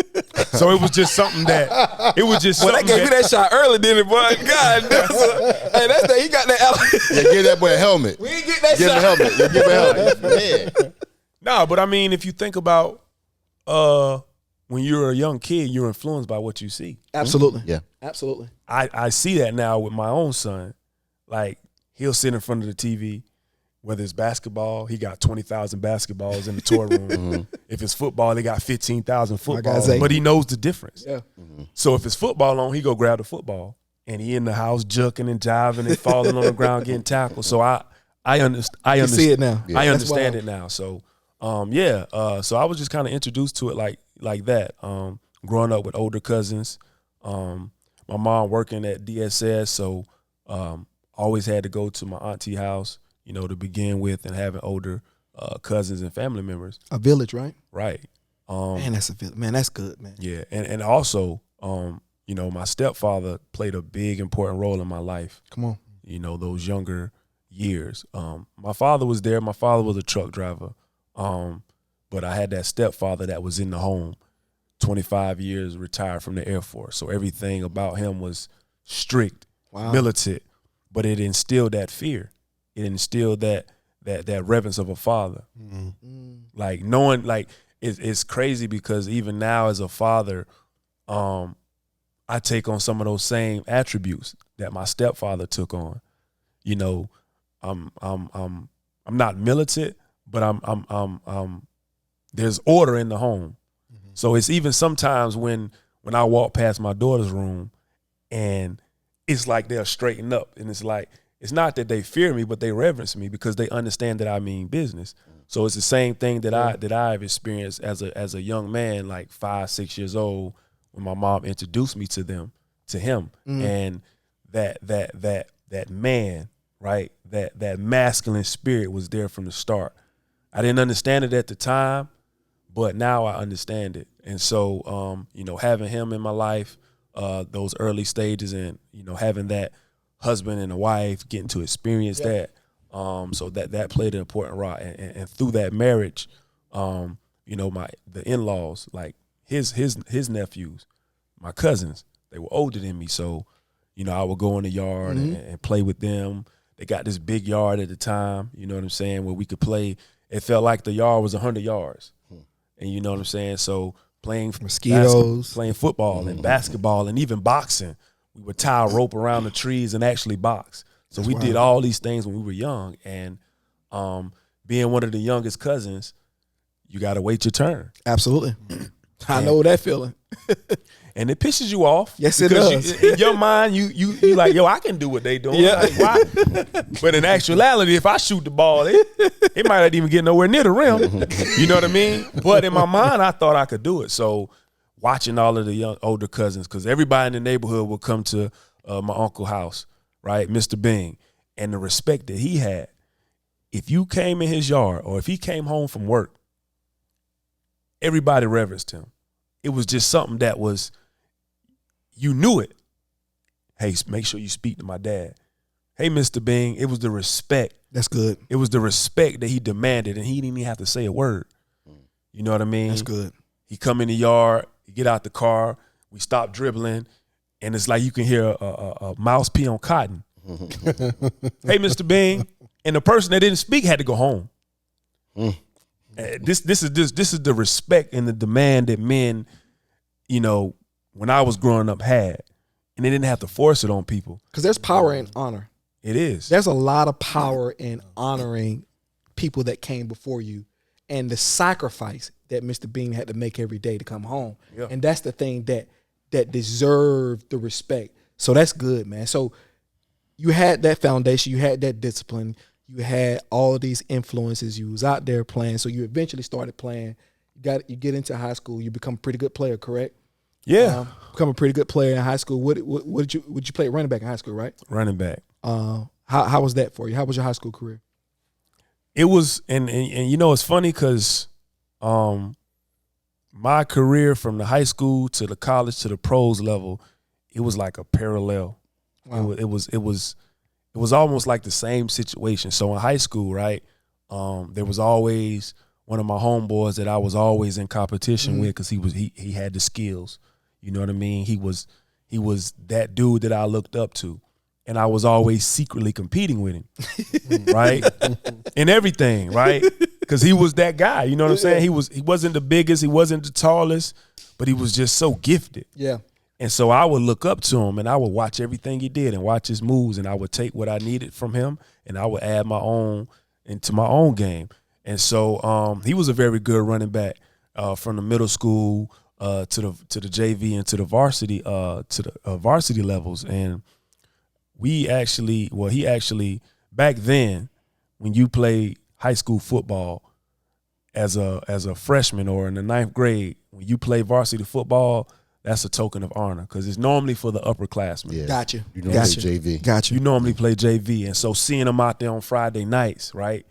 So it was just something that they gave me that shot early, didn't it, boy? God, hey, that's that. He got that. Yeah, give that boy a helmet. We ain't get that give shot. Him a helmet. Yeah, give him a helmet. Yeah. No, but I mean, if you think about when you're a young kid, you're influenced by what you see. Absolutely. Yeah. Absolutely. I see that now with my own son. Like, he'll sit in front of the TV, whether it's basketball, he got 20,000 basketballs in the toy room. Mm-hmm. If it's football, they got 15,000 footballs. But he knows the difference. Yeah. Mm-hmm. So if it's football on, he go grab the football, and he in the house jucking and jiving and falling on the ground getting tackled. So I see it now. Yeah. I understand it now. So so I was just kind of introduced to it like that. Growing up with older cousins, My mom working at DSS, so always had to go to my auntie house, to begin with, and having older cousins and family members. A village, right? Right. Man, that's a village. Man, that's good, man. Yeah, and also, my stepfather played a big, important role in my life. Come on. Those younger years. My father was there. My father was a truck driver, but I had that stepfather that was in the home. 25 years, retired from the Air Force. So everything about him was strict, militant, but it instilled that fear. It instilled that reverence of a father. Mm-hmm. Like knowing, like it's crazy because even now as a father, I take on some of those same attributes that my stepfather took on. I'm not militant, but I'm there's order in the home. So it's even sometimes when I walk past my daughter's room and it's like they'll straighten up, and it's like, it's not that they fear me, but they reverence me because they understand that I mean business. So it's the same thing that I've experienced as a young man, like 5, 6 years old, when my mom introduced me to him. And that man, right? That masculine spirit was there from the start. I didn't understand it at the time, but now I understand it. And so, having him in my life, those early stages, and, having that husband and a wife, getting to experience that. So that played an important role. And through that marriage, the in-laws, like his nephews, my cousins, they were older than me. So, I would go in the yard and play with them. They got this big yard at the time, you know what I'm saying, where we could play. It felt like the yard was 100 yards. And you know what I'm saying? So playing mosquitoes, playing football and basketball and even boxing. We would tie a rope around the trees and actually box. So we did all these things when we were young. And being one of the youngest cousins, you got to wait your turn. Absolutely. I know that feeling. And it pisses you off. Yes, it does. In your mind, you like, yo, I can do what they doing. Yeah. Like, why? But in actuality, if I shoot the ball, it might not even get nowhere near the rim. You know what I mean? But in my mind, I thought I could do it. So watching all of the older cousins, because everybody in the neighborhood would come to my uncle's house, right, Mr. Bing, and the respect that he had. If you came in his yard or if he came home from work, everybody reverenced him. It was just something that was, you knew it. Hey, make sure you speak to my dad. Hey, Mr. Bing. It was the respect. That's good. It was the respect that he demanded, and he didn't even have to say a word. You know what I mean? That's good. He come in the yard, he get out the car, we stop dribbling, and it's like you can hear a mouse pee on cotton. Hey, Mr. Bing. And the person that didn't speak had to go home. This is the respect and the demand that men, when I was growing up, had, and they didn't have to force it on people. Because there's power in honor. It is. There's a lot of power in honoring people that came before you, and the sacrifice that Mr. Bean had to make every day to come home. Yeah. And that's the thing that deserved the respect. So that's good, man. So you had that foundation, you had that discipline, you had all of these influences, you was out there playing, so you eventually started playing. You get into high school, you become a pretty good player, correct? Yeah. Become a pretty good player in high school. What did you play running back in high school, right? Running back. How was that for you? How was your high school career? It was, and it's funny because my career from the high school to the college to the pros level, it was like a parallel. Wow. It was almost like the same situation. So in high school, right, there was always one of my homeboys that I was always in competition with because he had the skills. You know what I mean? He was that dude that I looked up to, and I was always secretly competing with him, right? In everything, right? Because he was that guy. You know what I'm saying? He wasn't the biggest, he wasn't the tallest, but he was just so gifted. Yeah. And so I would look up to him, and I would watch everything he did and watch his moves, and I would take what I needed from him, and I would add my own into my own game. And so he was a very good running back from the middle school to the JV and to the varsity levels. And he actually back then, when you played high school football as a freshman or in the 9th grade, when you play varsity football, that's a token of honor because it's normally for the upperclassmen. Yeah. Got you. You know, Got play you. JV. Got You you. normally play JV, and so seeing him out there on Friday nights, right,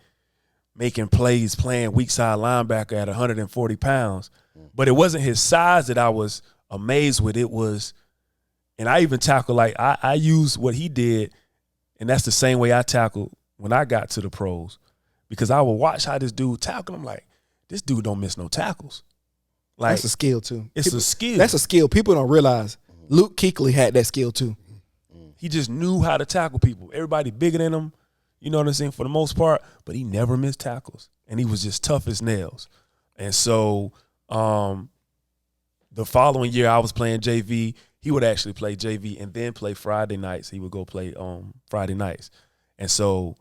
making plays, playing weak side linebacker at 140 pounds, but it wasn't his size that I was amazed with. It was, and I even tackle like I use what he did, and that's the same way I tackled when I got to the pros, because I would watch how this dude tackle. I'm like, this dude don't miss no tackles. Like That's a skill too. it's a skill. That's a skill. People don't realize Luke Kuechly had that skill too. He just knew how to tackle people. Everybody bigger than him, you know what I'm saying, for the most part, but he never missed tackles. And he was just tough as nails. And so the following year I was playing JV. He would actually play JV and then play Friday nights. He would go play Friday nights. And so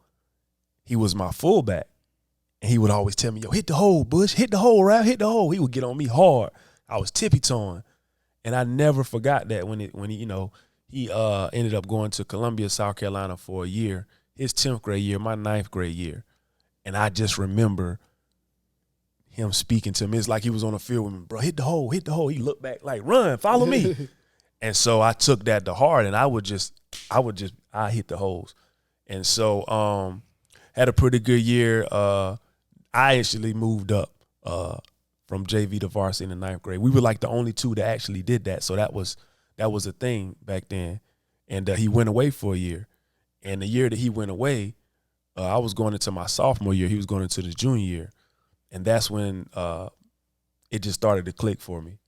he was my fullback. And he would always tell me, yo, hit the hole, Bush. Hit the hole, Ralph. Hit the hole. He would get on me hard. I was tippy-toeing. And I never forgot that when he, you know, he ended up going to Columbia, South Carolina for a year, his 10th grade year, my 9th grade year. And I just remember him speaking to me. It's like he was on the field with me, bro, hit the hole, hit the hole. He looked back like, run, follow me. And so I took that to heart, and I hit the holes. And so had a pretty good year. I actually moved up from JV to varsity in the 9th grade. We were like the only two that actually did that. So that was a thing back then. And he went away for a year. And the year that he went away, I was going into my sophomore year. He was going into the junior year. And that's when it just started to click for me.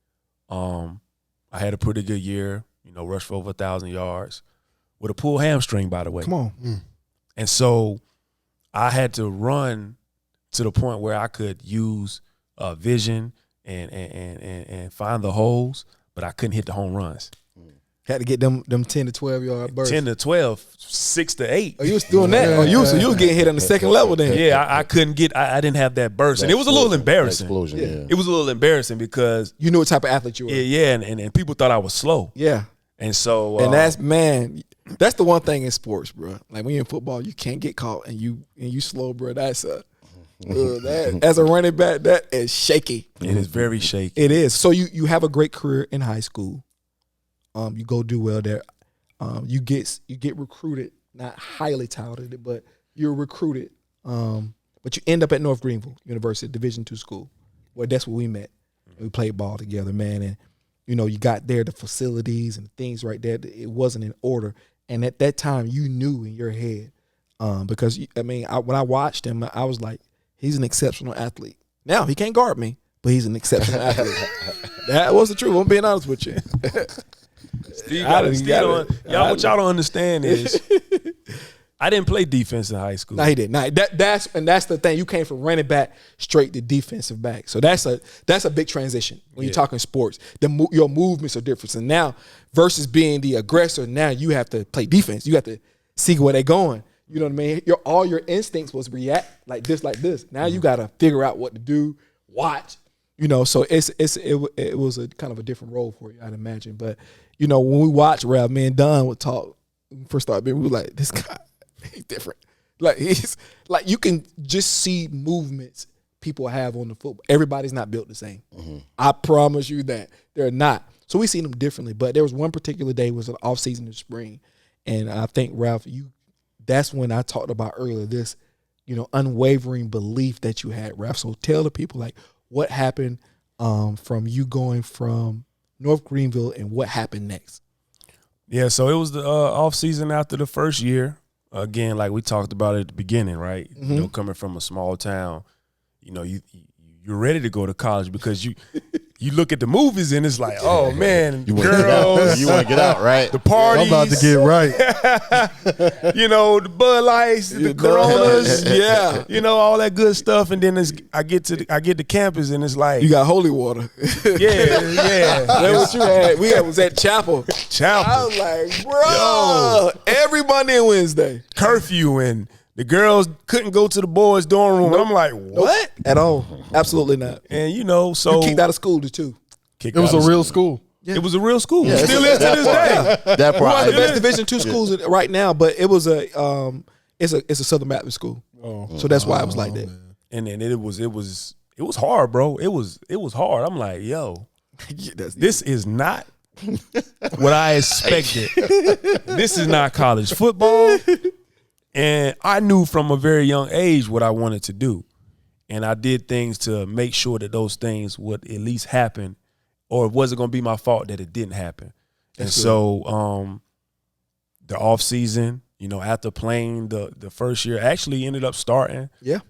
I had a pretty good year, you know, rushed for over 1,000 yards with a pulled hamstring, by the way. Come on. And so I had to run to the point where I could use vision and find the holes, but I couldn't hit the home runs. Had to get them 10 to 12 yard bursts. 10 to 12, 6 to 8. Oh, you was doing that? Oh, you was getting hit on the second level then? Yeah, I couldn't get. I didn't have that burst, and it was a little embarrassing. Explosion, yeah. It was a little embarrassing because You knew what type of athlete you were. yeah, and people thought I was slow, Yeah. and so And that's the one thing in sports, bro. Like when you're in football, you can't get caught and you slow, bro. That's that as a running back, that is shaky. it is very shaky. It is. So you have a great career in high school. You go do well there. You get recruited, not highly touted, but you're recruited. But you end up at North Greenville University, Division II school. Well, that's where we met. We played ball together, man. And you know, you got there, the facilities and things right there. It wasn't in order. And at that time, you knew in your head, because when I watched him, I was like, he's an exceptional athlete. Now he can't guard me, but he's an exceptional athlete. That was the truth. I'm being honest with you. What y'all don't understand is I didn't play defense in high school. No, he did. No, that's the thing. You came from running back straight to defensive back. So that's a big transition when you're talking sports. Your movements are different. And now versus being the aggressor, now you have to play defense. You have to see where they're going. You know what I mean? All your instincts was react like this. Now you got to figure out what to do, watch. You know, so it was a kind of a different role for you, I'd imagine. But you know, when we watch Ralph, me and Don would talk when we first started being, we were like, this guy, he's different. Like he's like, you can just see movements people have on the football. Everybody's not built the same. Mm-hmm. I promise you that they're not. So we see them differently. But there was one particular day, it was an off season in spring, and I think Ralph, that's when I talked about earlier this, you know, unwavering belief that you had, Ralph. So tell the people like what happened from you going from North Greenville and what happened next. Yeah, so it was the off season after the first year. Again, like we talked about at the beginning, right? Mm-hmm. You know, coming from a small town, you know, you're ready to go to college because you look at the movies and it's like, oh man, You girls, want to get out, right? the parties, I'm about to get right. you know, the Bud Lights, the Coronas, Yeah. you know, all that good stuff. And then I get to campus and it's like, You got holy water. yeah. That's what you had. We was at Chapel. I was like, bro, every Monday and Wednesday. Curfew and the girls couldn't go to the boys' dorm room. And I'm like, what? At all. Absolutely not. And you know, so You kicked out of school too. It was a real school. It was a real school. Yeah, It still is to this day. That One part. of the best Division II schools right now, but it was it's a Southern Baptist school. So that's why it was like that. And then it was hard, bro. It was hard. I'm like, yo, this is not what I expected. This is not college football. And I knew from a very young age what I wanted to do. And I did things to make sure that those things would at least happen, or it wasn't going to be my fault that it didn't happen. And so the off season, you know, after playing the first year, actually ended up starting. Yeah.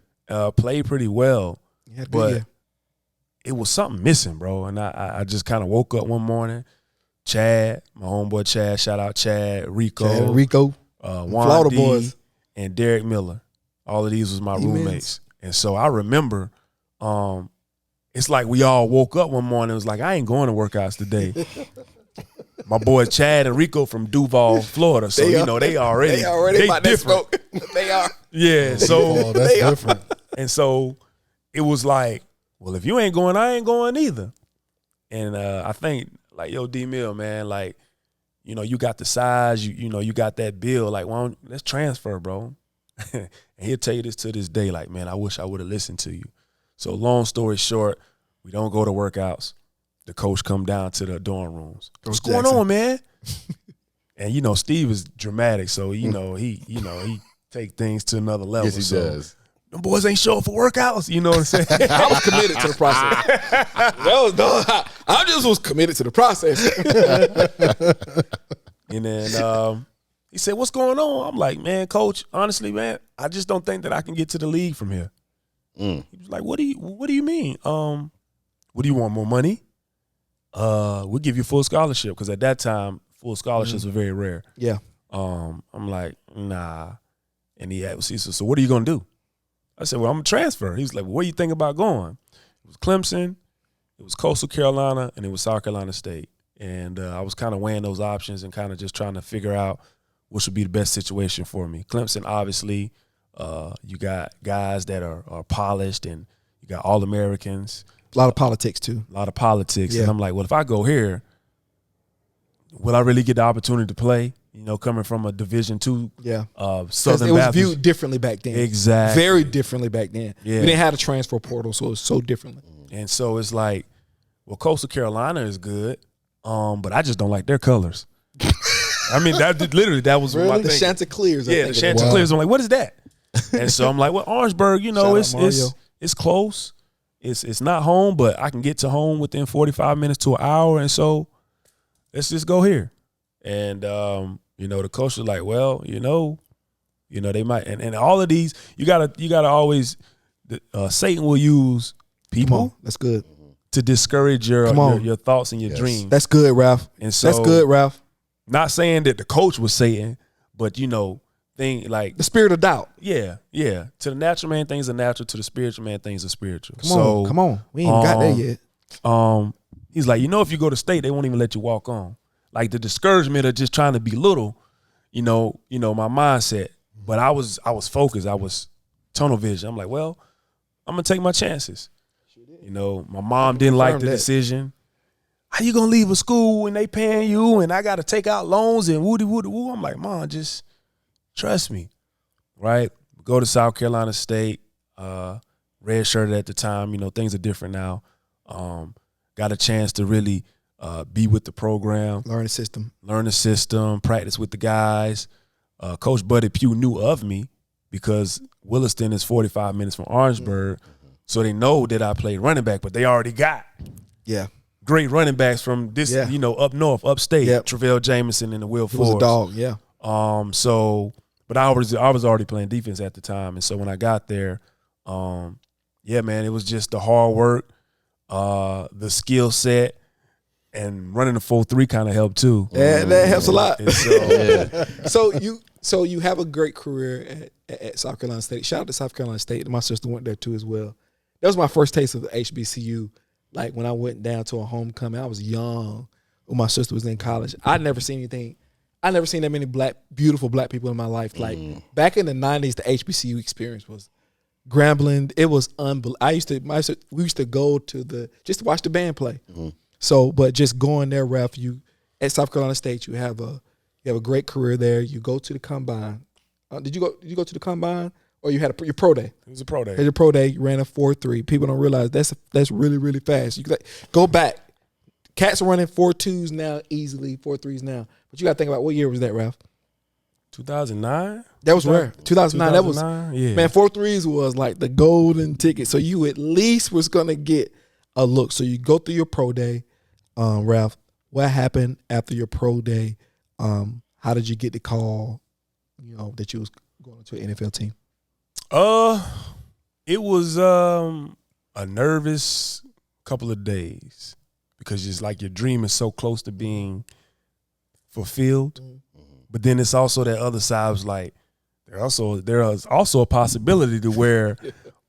Played pretty well. Yeah, but it was something missing, bro. And I just kind of woke up one morning. Chad, my homeboy Chad, shout out Chad, Rico, Juan Florida D, boys, and Derek Miller. All of these was my roommates. And so I remember it's like we all woke up one morning. It was like, I ain't going to workouts today. My boys Chad and Rico from Duval, Florida. So, they already about that different. smoke. They are. Yeah, so that's different. And so it was like, well, if you ain't going, I ain't going either. And I think, like, yo, D-Mill, man, like, you know, you got the size, you know, you got that build. Like, well, let's transfer, bro. And he'll tell you this to this day, like, man, I wish I would have listened to you. So long story short, we don't go to workouts. The coach come down to the dorm rooms. What's going on, man? And, you know, Steve is dramatic, so, he take things to another level. Yes, he does. Them boys ain't show up for workouts. You know what I'm saying? I was committed to the process. I just was committed to the process. And then he said, what's going on? I'm like, man, coach, honestly, man, I just don't think that I can get to the league from here. He was like, what do you mean? What do you want, more money? We'll give you full scholarship, because at that time, full scholarships were very rare. Yeah. I'm like, nah. And he said, so what are you going to do? I said, well, I'm going to transfer. He was like, well, where you think about going? It was Clemson, it was Coastal Carolina, and it was South Carolina State. And I was kind of weighing those options and kind of just trying to figure out what would be the best situation for me. Clemson, obviously, you got guys that are polished, and you got All-Americans. A lot of politics, too. A lot of politics. Yeah. And I'm like, well, if I go here, will I really get the opportunity to play? You know, coming from a Division II Southern it was Baptist. viewed differently back then. Exactly. Very differently back then. Yeah. We didn't have a transfer portal, so it was so differently. And so it's like, well, Coastal Carolina is good, but I just don't like their colors. I mean, that was Really? my The thing. Chanticleers. Yeah, the Chanticleers. I'm like, what is that? And so I'm like, well, Orangeburg, you know, Shout out it's close. It's not home, but I can get to home within 45 minutes to an hour. And so let's just go here. And, you know, the coach was like, well, you know, they might. And all of these, you gotta always, Satan will use people. That's good. To discourage your thoughts and your dreams. That's good, Ralph. And so, that's good, Ralph. Not saying that the coach was Satan, but, you know, thing like the spirit of doubt. Yeah. To the natural man, things are natural. To the spiritual man, things are spiritual. Come on. We ain't got there yet. He's like, you know, if you go to state, they won't even let you walk on. Like the discouragement of just trying to be little, you know, my mindset. But I was focused. I was tunnel vision. I'm like, well, I'm gonna take my chances. You know, my mom didn't like the decision. How you gonna leave a school when they paying you and I gotta take out loans and woody woo? I'm like, Mom, just trust me, right? Go to South Carolina State, redshirted at the time. You know, things are different now. Got a chance to really be with the program. Learn the system, practice with the guys. Coach Buddy Pugh knew of me because Williston is 45 minutes from Orangeburg. So they know that I played running back, but they already got great running backs from this, you know, up north, upstate. Travell Jameson and the Will Force. He was a dog, So, but I was already playing defense at the time, and so when I got there, man, it was just the hard work, the skill set, and running the 4.3 kind of helped too. Yeah, that helps a lot. So, So you have a great career at South Carolina State. Shout out to South Carolina State. My sister went there too as well. That was my first taste of the HBCU. Like when I went down to a homecoming, I was young when my sister was in college. I'd never seen anything. I never seen that many beautiful black people in my life. Like back in the 90s, the HBCU experience was Grambling. It was unbelievable. We used to go to just to watch the band play. So, but just going there, Ralph, you at South Carolina State, you have a great career there. You go to the combine. Did you go to the combine, or you had your pro day? It was a pro day. At your pro day, you ran a 4.3. People don't realize that's really, really fast. You could go back, Cats are running 4.2s now easily, 4.3s now. But you got to think about what year was that, Ralph? 2009. That was rare. 2009. That was, yeah. man, 4.3s was like the golden ticket. So you at least was going to get a look. So you go through your pro day, Ralph. What happened after your pro day? How did you get the call, that you was going to an NFL team? It was a nervous couple of days because it's like your dream is so close to being fulfilled. But then it's also that other side was like, there is also a possibility to where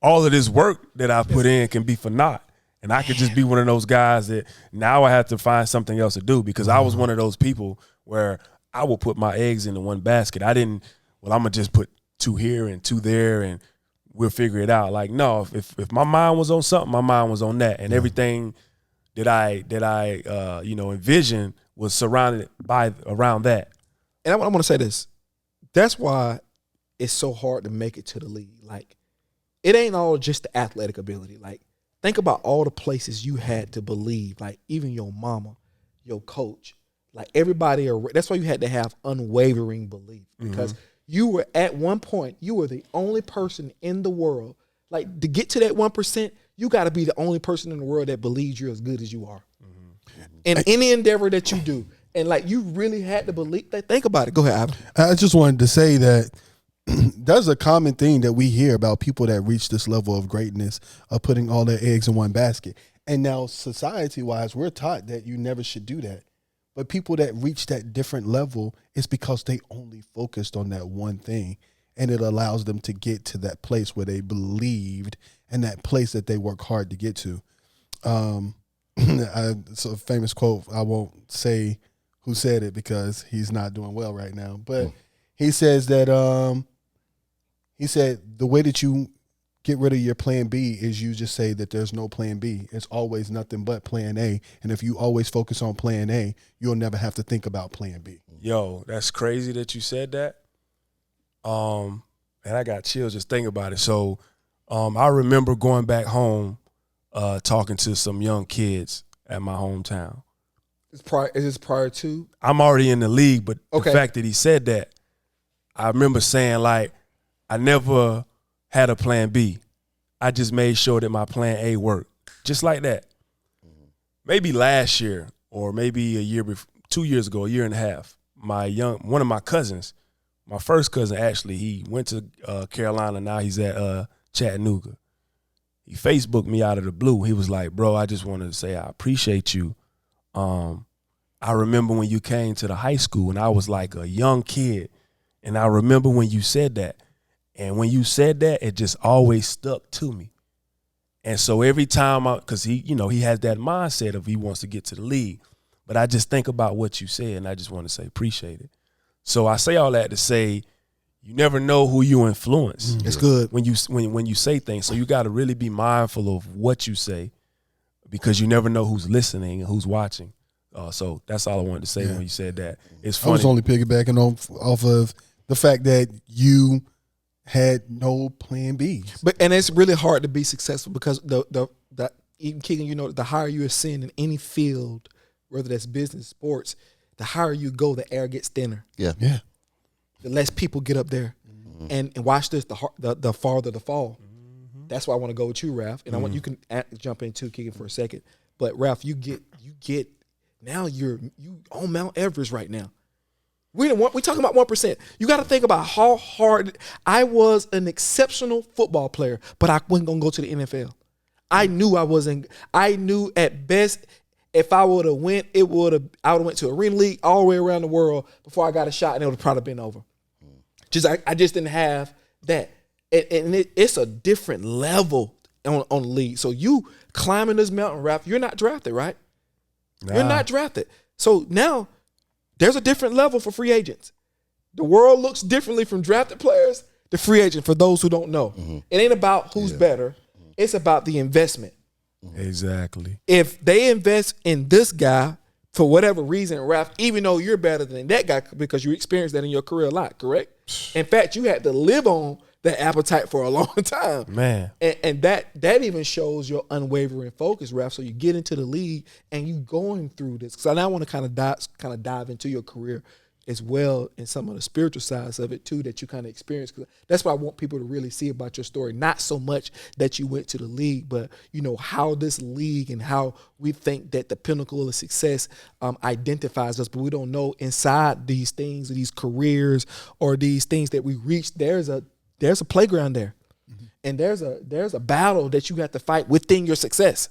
all of this work that I put in can be for naught. And I could just be one of those guys that now I have to find something else to do because I was one of those people where I will put my eggs into one basket. I'm going to just put 2 here and 2 there and we'll figure it out. Like, no, if my mind was on something, my mind was on that. And everything that I envisioned was surrounded around that. And I'm going to say this. That's why it's so hard to make it to the league. Like, it ain't all just the athletic ability. Like, think about all the places you had to believe. Like, even your mama, your coach, like everybody. That's why you had to have unwavering belief because you were at one point, you were the only person in the world. Like, to get to that 1%, you got to be the only person in the world that believes you're as good as you are. In any endeavor that you do. And, like, you really had to believe that. Think about it. Go ahead, Ivan. I just wanted to say that there's a common thing that we hear about people that reach this level of greatness of putting all their eggs in one basket. And now society-wise, we're taught that you never should do that. But people that reach that different level, it's because they only focused on that one thing. And it allows them to get to that place where they believed and that place that they work hard to get to. It's a famous quote. I won't say who said it because he's not doing well right now. But he says that he said the way that you get rid of your plan B is you just say that there's no plan B. It's always nothing but plan A. And if you always focus on plan A, you'll never have to think about plan B. Yo, that's crazy that you said that. And I got chills just thinking about it. So I remember going back home talking to some young kids at my hometown. Is this prior to? I'm already in the league, but the fact that he said that, I remember saying, like, I never had a plan B. I just made sure that my plan A worked. Just like that. Maybe last year or maybe 2 years ago, a year and a half, one of my cousins, my first cousin actually, he went to Carolina. Now he's at Chattanooga. He Facebooked me out of the blue. He was like, bro, I just wanted to say I appreciate you. I remember when you came to the high school and I was like a young kid. And I remember when you said that. And when you said that, it just always stuck to me. And so every time because he has that mindset of he wants to get to the league. But I just think about what you said and I just want to say appreciate it. So I say all that to say you never know who you influence. It's good. When you say things. So you got to really be mindful of what you say because you never know who's listening and who's watching. So that's all I wanted to say when you said that. It's funny. I was only piggybacking off of the fact that you had no plan B. And it's really hard to be successful because the even Keegan, the higher you ascend in any field, whether that's business, sports, the higher you go, the air gets thinner. Yeah. The less people get up there. And watch this, the farther the fall. That's why I want to go with you, Ralph. And I want you can jump in too, Keegan, for a second. But Ralph, you get now you on Mount Everest right now. We talking about 1%. You got to think about how hard. I was an exceptional football player, but I wasn't gonna go to the NFL. I knew I wasn't. I knew at best if I would have went, I would have went to Arena League all the way around the world before I got a shot, and it would have probably been over. I just didn't have that, and it's a different level on the league. So you climbing this mountain, Ralph, you're not drafted, right? Nah. You're not drafted. So now there's a different level for free agents. The world looks differently from drafted players to free agent for those who don't know. It ain't about who's better. It's about the investment. Exactly. If they invest in this guy for whatever reason, Ralph, even though you're better than that guy because you experienced that in your career a lot, correct? In fact, you had to live on that appetite for a long time. Man. And that even shows your unwavering focus, Ralph. So you get into the league and you going through this. So now I want to kind of dive into your career as well and some of the spiritual sides of it too that you kind of experienced. Cause that's what I want people to really see about your story. Not so much that you went to the league, but you know how this league and how we think that the pinnacle of success identifies us, but we don't know inside these things, or these careers, or these things that we reach. There's a playground there, and there's a battle that you have to fight within your success.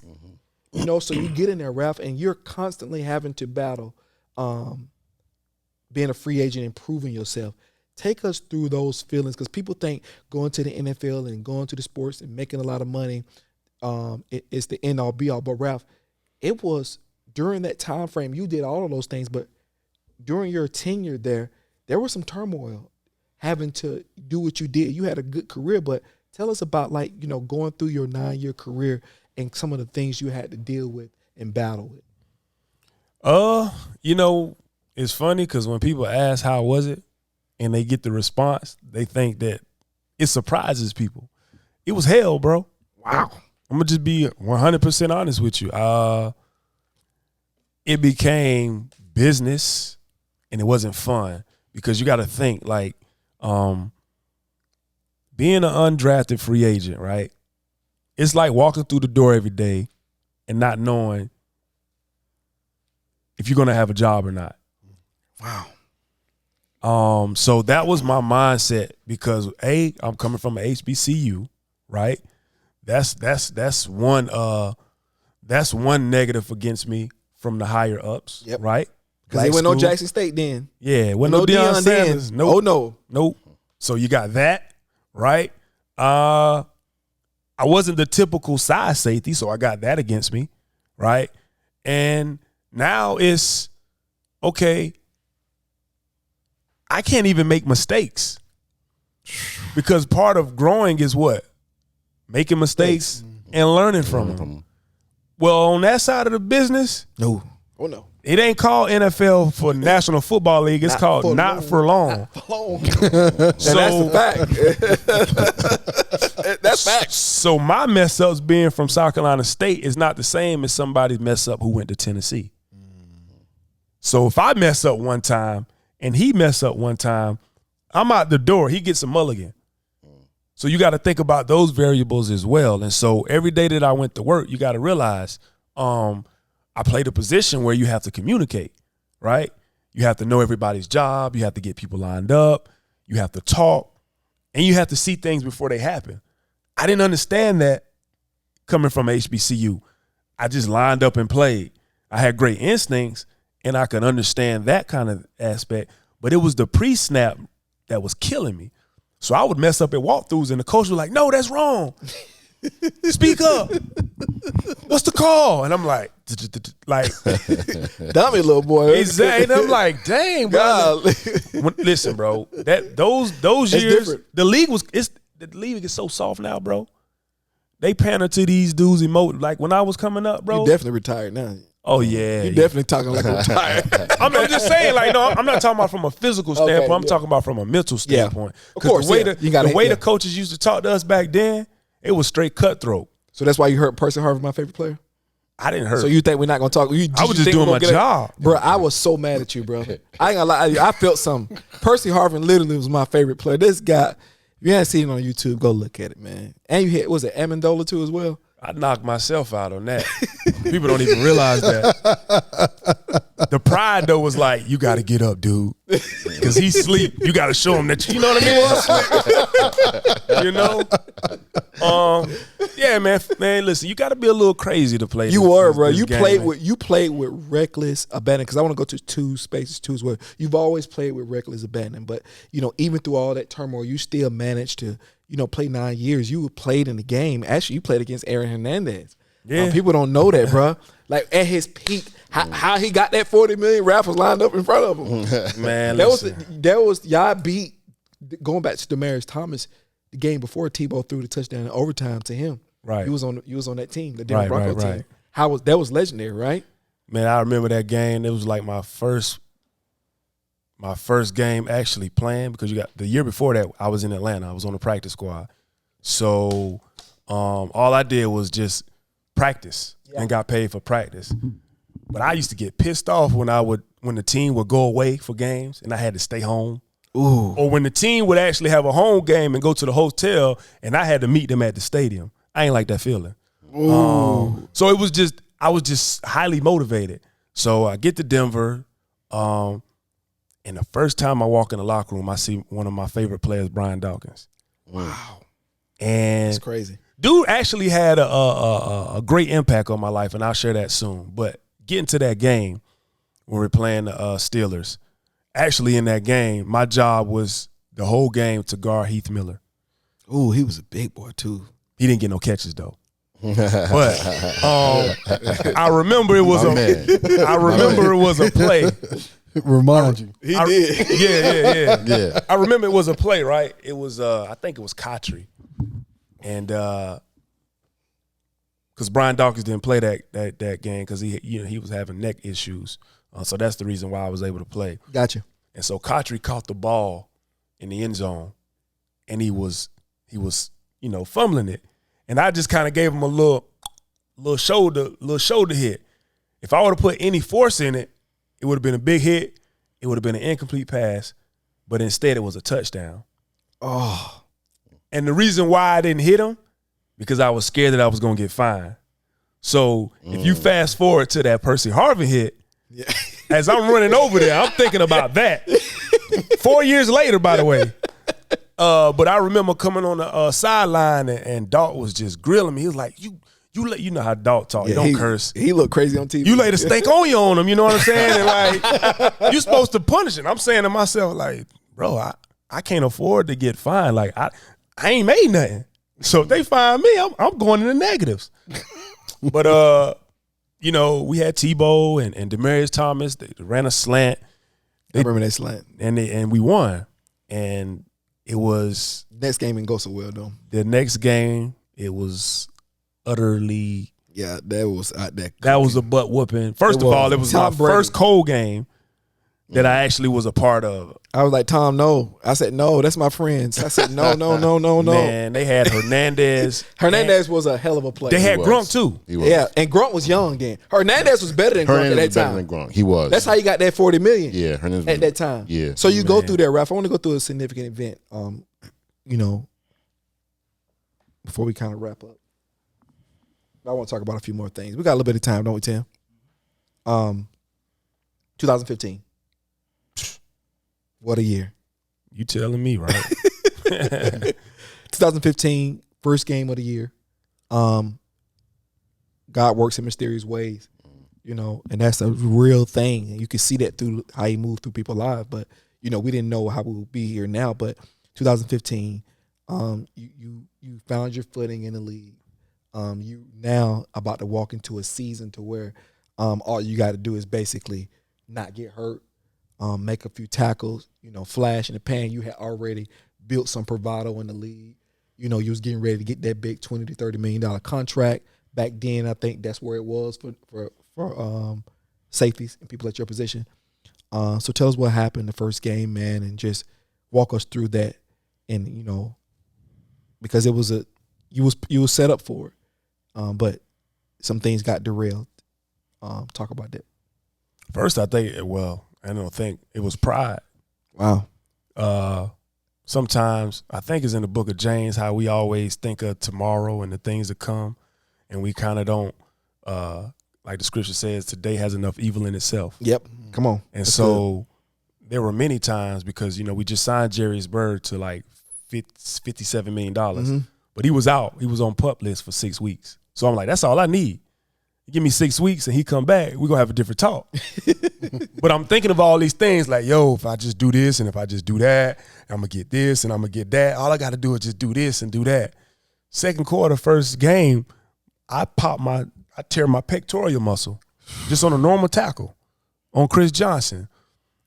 You know, so you get in there, Ralph, and you're constantly having to battle. Being a free agent and proving yourself. Take us through those feelings, because people think going to the NFL and going to the sports and making a lot of money is the end all be all. But Ralph, it was during that time frame you did all of those things, but during your tenure there was some turmoil having to do what you did. You had a good career, but tell us about going through your 9-year career and some of the things you had to deal with and battle with. It's funny because when people ask how was it and they get the response, they think that it surprises people. It was hell, bro. Wow. I'm going to just be 100% honest with you. It became business and it wasn't fun, because you got to think being an undrafted free agent, right? It's like walking through the door every day and not knowing if you're going to have a job or not. Wow. So that was my mindset, because I'm coming from an HBCU, right? That's one negative against me from the higher ups, yep. Right? Because they went no Jackson State then. Yeah, went no Deion Sanders. Nope. Oh no. Nope. So you got that, right? I wasn't the typical size safety, so I got that against me, right? And now it's okay. I can't even make mistakes, because part of growing is what? Making mistakes and learning from them. Well, on that side of the business, no. Oh no. It ain't called NFL for National Football League. It's called Not For Long. Not for long. So that's the fact. That's fact. So my mess ups being from South Carolina State is not the same as somebody's mess up who went to Tennessee. So if I mess up one time and he mess up one time, I'm out the door. He gets a mulligan. So you got to think about those variables as well. And so every day that I went to work, you got to realize I played a position where you have to communicate, right? You have to know everybody's job. You have to get people lined up. You have to talk. And you have to see things before they happen. I didn't understand that coming from HBCU. I just lined up and played. I had great instincts, and I could understand that kind of aspect. But it was the pre-snap that was killing me. So I would mess up at walkthroughs, and the coach was like, no, that's wrong. Speak up. What's the call? And I'm like, dummy little boy. Exactly. And I'm like, dang, bro. Listen, bro. Those years, different. The league is so soft now, bro. They pander to these dudes emote. Like when I was coming up, bro. You definitely retired now. Oh yeah, you're definitely talking like a retired. I'm just saying, I'm not talking about from a physical standpoint. Okay, I'm talking about from a mental standpoint. Yeah. Of course, the way the coaches used to talk to us back then, it was straight cutthroat. So that's why you heard Percy Harvin my favorite player? I didn't hurt. So you think we're not gonna talk? I was just doing my job, bro. I was so mad at you, bro. I ain't gonna lie. I felt something. Percy Harvin literally was my favorite player. This guy, if you haven't seen it on YouTube, go look at it, man. And you hit, was it Amendola too as well? I knocked myself out on that. People don't even realize that. The pride though was like, you got to get up, dude, because he sleep. You got to show him that. You know what I mean? You know. Yeah, man. Listen, you got to be a little crazy to play. You were, bro. You played with reckless abandon. Because I want to go to two spaces too as well. You've always played with reckless abandon, but even through all that turmoil, you still managed to play 9 years. You played in the game. Actually, you played against Aaron Hernandez. Yeah. People don't know that, bro. Like at his peak, how he got that 40 million rappers lined up in front of him. Man, there was y'all beat, going back to Demaryius Thomas, the game before Tebow threw the touchdown in overtime to him. Right. You was on that team, the Denver Bronco team. That was legendary, right? Man, I remember that game. It was like my first game actually playing, because the year before that I was in Atlanta. I was on the practice squad. So all I did was just practice and got paid for practice. But I used to get pissed off when the team would go away for games and I had to stay home. Ooh. Or when the team would actually have a home game and go to the hotel and I had to meet them at the stadium. I ain't like that feeling. So I was just highly motivated. So I get to Denver, and the first time I walk in the locker room, I see one of my favorite players, Brian Dawkins. Wow. And That's crazy. dude actually had a great impact on my life, and I'll share that soon. But getting to that game when we're playing the Steelers, actually in that game, my job was the whole game to guard Heath Miller. Ooh, he was a big boy too. He didn't get no catches though. But I remember it was a play. Remind you. He did. Yeah. I remember it was a play, right? It was I think it was Kotry. And because Brian Dawkins didn't play that game because he was having neck issues. So that's the reason why I was able to play. Gotcha. And so Kotry caught the ball in the end zone, and he was fumbling it. And I just kind of gave him a little shoulder hit. If I would have put any force in it, it would have been a big hit. It would have been an incomplete pass, but instead it was a touchdown. Oh. And the reason why I didn't hit him, because I was scared that I was going to get fined. So if you fast forward to that Percy Harvin hit, as I'm running over there, I'm thinking about that. 4 years later, by the way. But I remember coming on the sideline and Dawk was just grilling me. He was like, you know how Dawk talk. He don't curse. He looked crazy on TV. You laid a steak on him, you know what I'm saying? And like, you supposed to punish it. I'm saying to myself, like, bro, I can't afford to get fined. Like, I ain't made nothing. So if they fine me, I'm going in the negatives. But we had Tebow and Demaryius Thomas. They ran a slant. I remember that slant. And we won. And it was next game didn't go so well though. The next game, it was utterly that was a butt whooping. First of all, it was my first cold game that I actually was a part of. I was like, Tom, no. I said, no, that's my friends. I said, no. Man, they had Hernandez. Hernandez was a hell of a player. They had Grunt too. Yeah, and Grunt was young then. Hernandez was better than Grunt at that time. Better than Grunt. He was. That's how you got that $40 million. Yeah, Hernandez at that time. Yeah. So you go through there, Ralph. I want to go through a significant event. Before we kind of wrap up. I want to talk about a few more things. We got a little bit of time, don't we, Tim? 2015. What a year. You telling me, right? 2015, first game of the year. God works in mysterious ways, and that's a real thing. And you can see that through how he moved through people's lives. But, we didn't know how we would be here now. But 2015, you found your footing in the league. You now about to walk into a season to where all you got to do is basically not get hurt, make a few tackles, flash in the pan. You had already built some bravado in the league. You was getting ready to get that big $20 to $30 million contract. Back then, I think that's where it was for safeties and people at your position. So tell us what happened the first game, man, and just walk us through that. And because it was you was set up for it, but some things got derailed. Talk about that. First, I don't think it was pride. Wow. Sometimes I think it's in the book of James how we always think of tomorrow and the things to come, and we kind of don't, like the scripture says, today has enough evil in itself. Yep. Come on. And that's so there were many times because, we just signed Jerry's Bird to like $57 million, but he was out. He was on PUP list for 6 weeks. So I'm like, that's all I need. You give me 6 weeks and he come back, we're going to have a different talk. But I'm thinking of all these things like, if I just do this and if I just do that, I'm going to get this and I'm going to get that. All I got to do is just do this and do that. Second quarter, first game, I tear my pectoral muscle just on a normal tackle on Chris Johnson.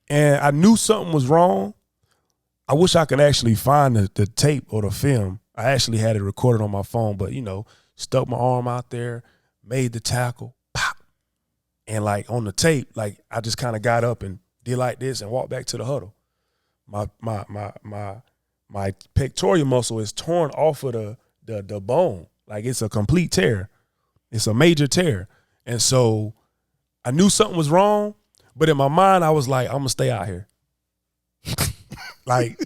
And I knew something was wrong. I wish I could actually find the tape or the film. I actually had it recorded on my phone, but, stuck my arm out there, made the tackle, pop, And like on the tape, like I just kind of got up and did like this and walked back to the huddle. My pectoral muscle is torn off of the bone. Like it's a complete tear. It's a major tear. And so I knew something was wrong, but in my mind I was like, I'm gonna stay out here. Like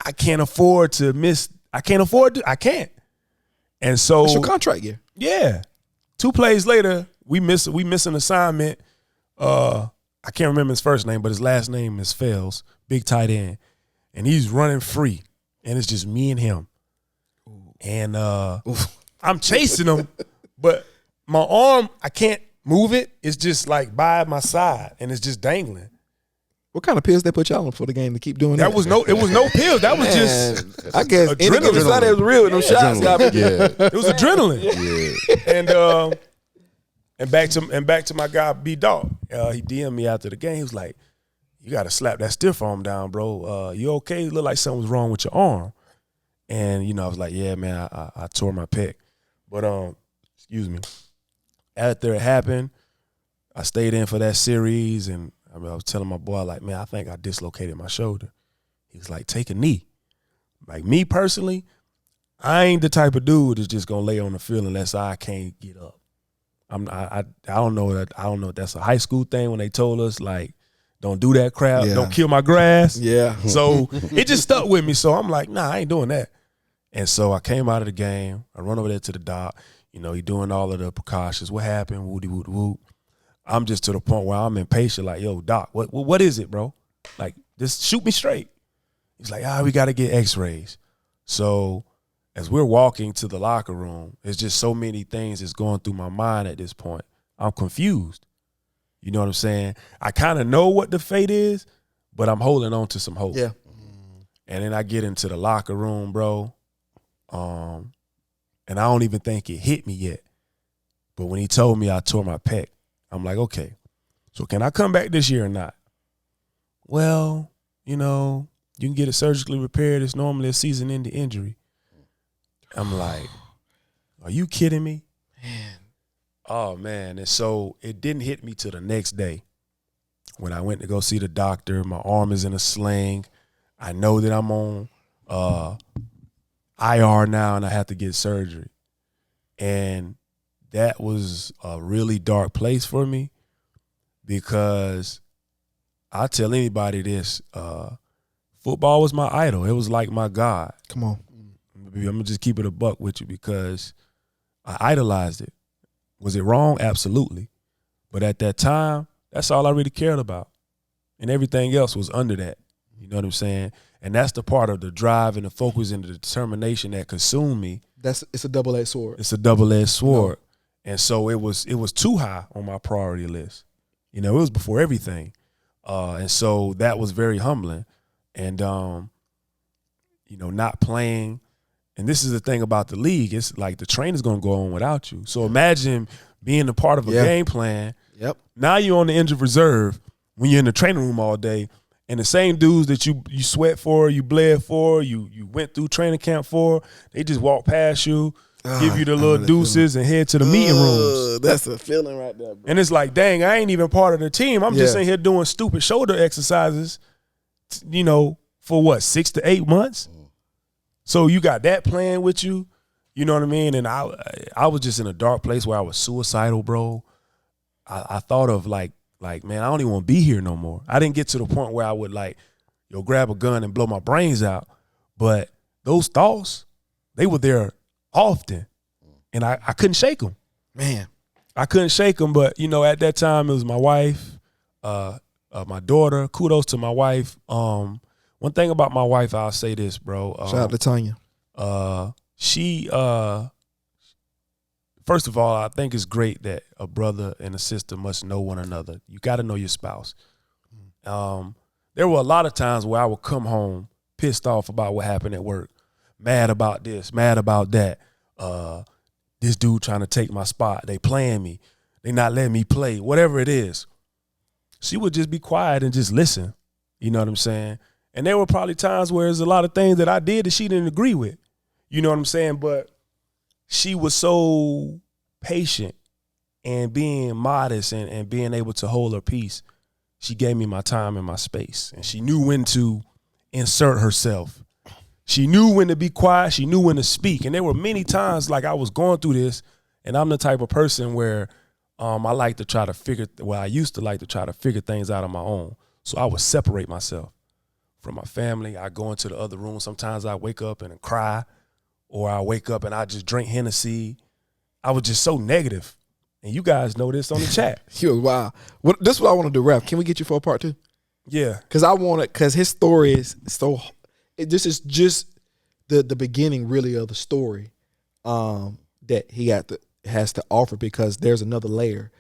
I can't afford to miss. I can't. And so It's your contract year. yeah. 2 plays later, we miss an assignment. I can't remember his first name, but his last name is Fells, big tight end. And he's running free. And it's just me and him. And I'm chasing him, but my arm, I can't move it. It's just like by my side and it's just dangling. What kind of pills they put y'all on for the game to keep doing that? It was no pills. That was just I guess adrenaline. anything inside that was real with them shots. Yeah. it was adrenaline. Yeah. And back to my guy B Dog. He DM'd me after the game. He was like, "You got to slap that stiff arm down, bro. You okay? It looked like something was wrong with your arm." And I was like, "Yeah, man, I tore my pec." But excuse me. After it happened, I stayed in for that series, and I was telling my boy, like, "Man, I think I dislocated my shoulder." He was like, "Take a knee." Like me personally, I ain't the type of dude that's just gonna lay on the field unless I can't get up. I don't know that. I don't know if that's a high school thing when they told us like, don't do that crap, Yeah. don't kill my grass. Yeah. So it just stuck with me. So I'm like, nah, I ain't doing that. And so I came out of the game. I run over there to the doc. He doing all of the precautions. What happened? Woody woot woot. I'm just to the point where I'm impatient. Like, yo, doc, what is it, bro? Like, just shoot me straight. He's like, we got to get X-rays. So as we're walking to the locker room, there's just so many things that's going through my mind at this point. I'm confused. You know what I'm saying? I kind of know what the fate is, but I'm holding on to some hope. Yeah. And then I get into the locker room, bro, and I don't even think it hit me yet. But when he told me I tore my pec, I'm like, okay, so can I come back this year or not? Well, you can get it surgically repaired. It's normally a season-ending injury. I'm like, are you kidding me? Man. Oh, man. And so it didn't hit me till the next day when I went to go see the doctor. My arm is in a sling. I know that I'm on IR now and I have to get surgery. And that was a really dark place for me because I tell anybody this, football was my idol. It was like my God. Come on. I'm going to just keep it a buck with you because I idolized it. Was it wrong? Absolutely. But at that time, that's all I really cared about. And everything else was under that. You know what I'm saying? And that's the part of the drive and the focus and the determination that consumed me. It's a double-edged sword. It's a double-edged sword. No. And so it was too high on my priority list. It was before everything. And so that was very humbling. And, not playing. And this is the thing about the league. It's like the train is going to go on without you. So imagine being a part of a game plan. Yep. Now you're on the injured reserve when you're in the training room all day. And the same dudes that you sweat for, you bled for, you went through training camp for, they just walk past you, give you the little deuces and head to the meeting rooms. That's a feeling right there, bro. And it's like, dang, I ain't even part of the team. I'm just in here doing stupid shoulder exercises, for what, 6 to 8 months? So you got that playing with you, you know what I mean? And I was just in a dark place where I was suicidal, bro. I thought of like, man, I don't even want to be here no more. I didn't get to the point where I would grab a gun and blow my brains out. But those thoughts, they were there often. And I couldn't shake them. Man. I couldn't shake them. But, at that time, it was my wife, my daughter. Kudos to my wife. One thing about my wife, I'll say this, bro. Shout out to Tanya. She first of all, I think it's great that a brother and a sister must know one another. You got to know your spouse. There were a lot of times where I would come home pissed off about what happened at work, mad about this, mad about that. This dude trying to take my spot. They playing me. They not letting me play, whatever it is. She would just be quiet and just listen. You know what I'm saying? And there were probably times where there's a lot of things that I did that she didn't agree with. You know what I'm saying? But she was so patient And being modest and being able to hold her peace, she gave me my time and my space. And she knew when to insert herself. She knew when to be quiet. She knew when to speak. And there were many times like I was going through this, and I'm the type of person where I used to like to try to figure things out on my own. So I would separate myself from my family. I go into the other room. Sometimes I wake up and cry, or I wake up and I just drink Hennessy. I was just so negative. And you guys know this on the chat. Wow. This is what I want to do, Ralph. Can we get you for a part 2? Yeah. Because his story is so, this is just the beginning really of the story that he has to offer, because there's another layer,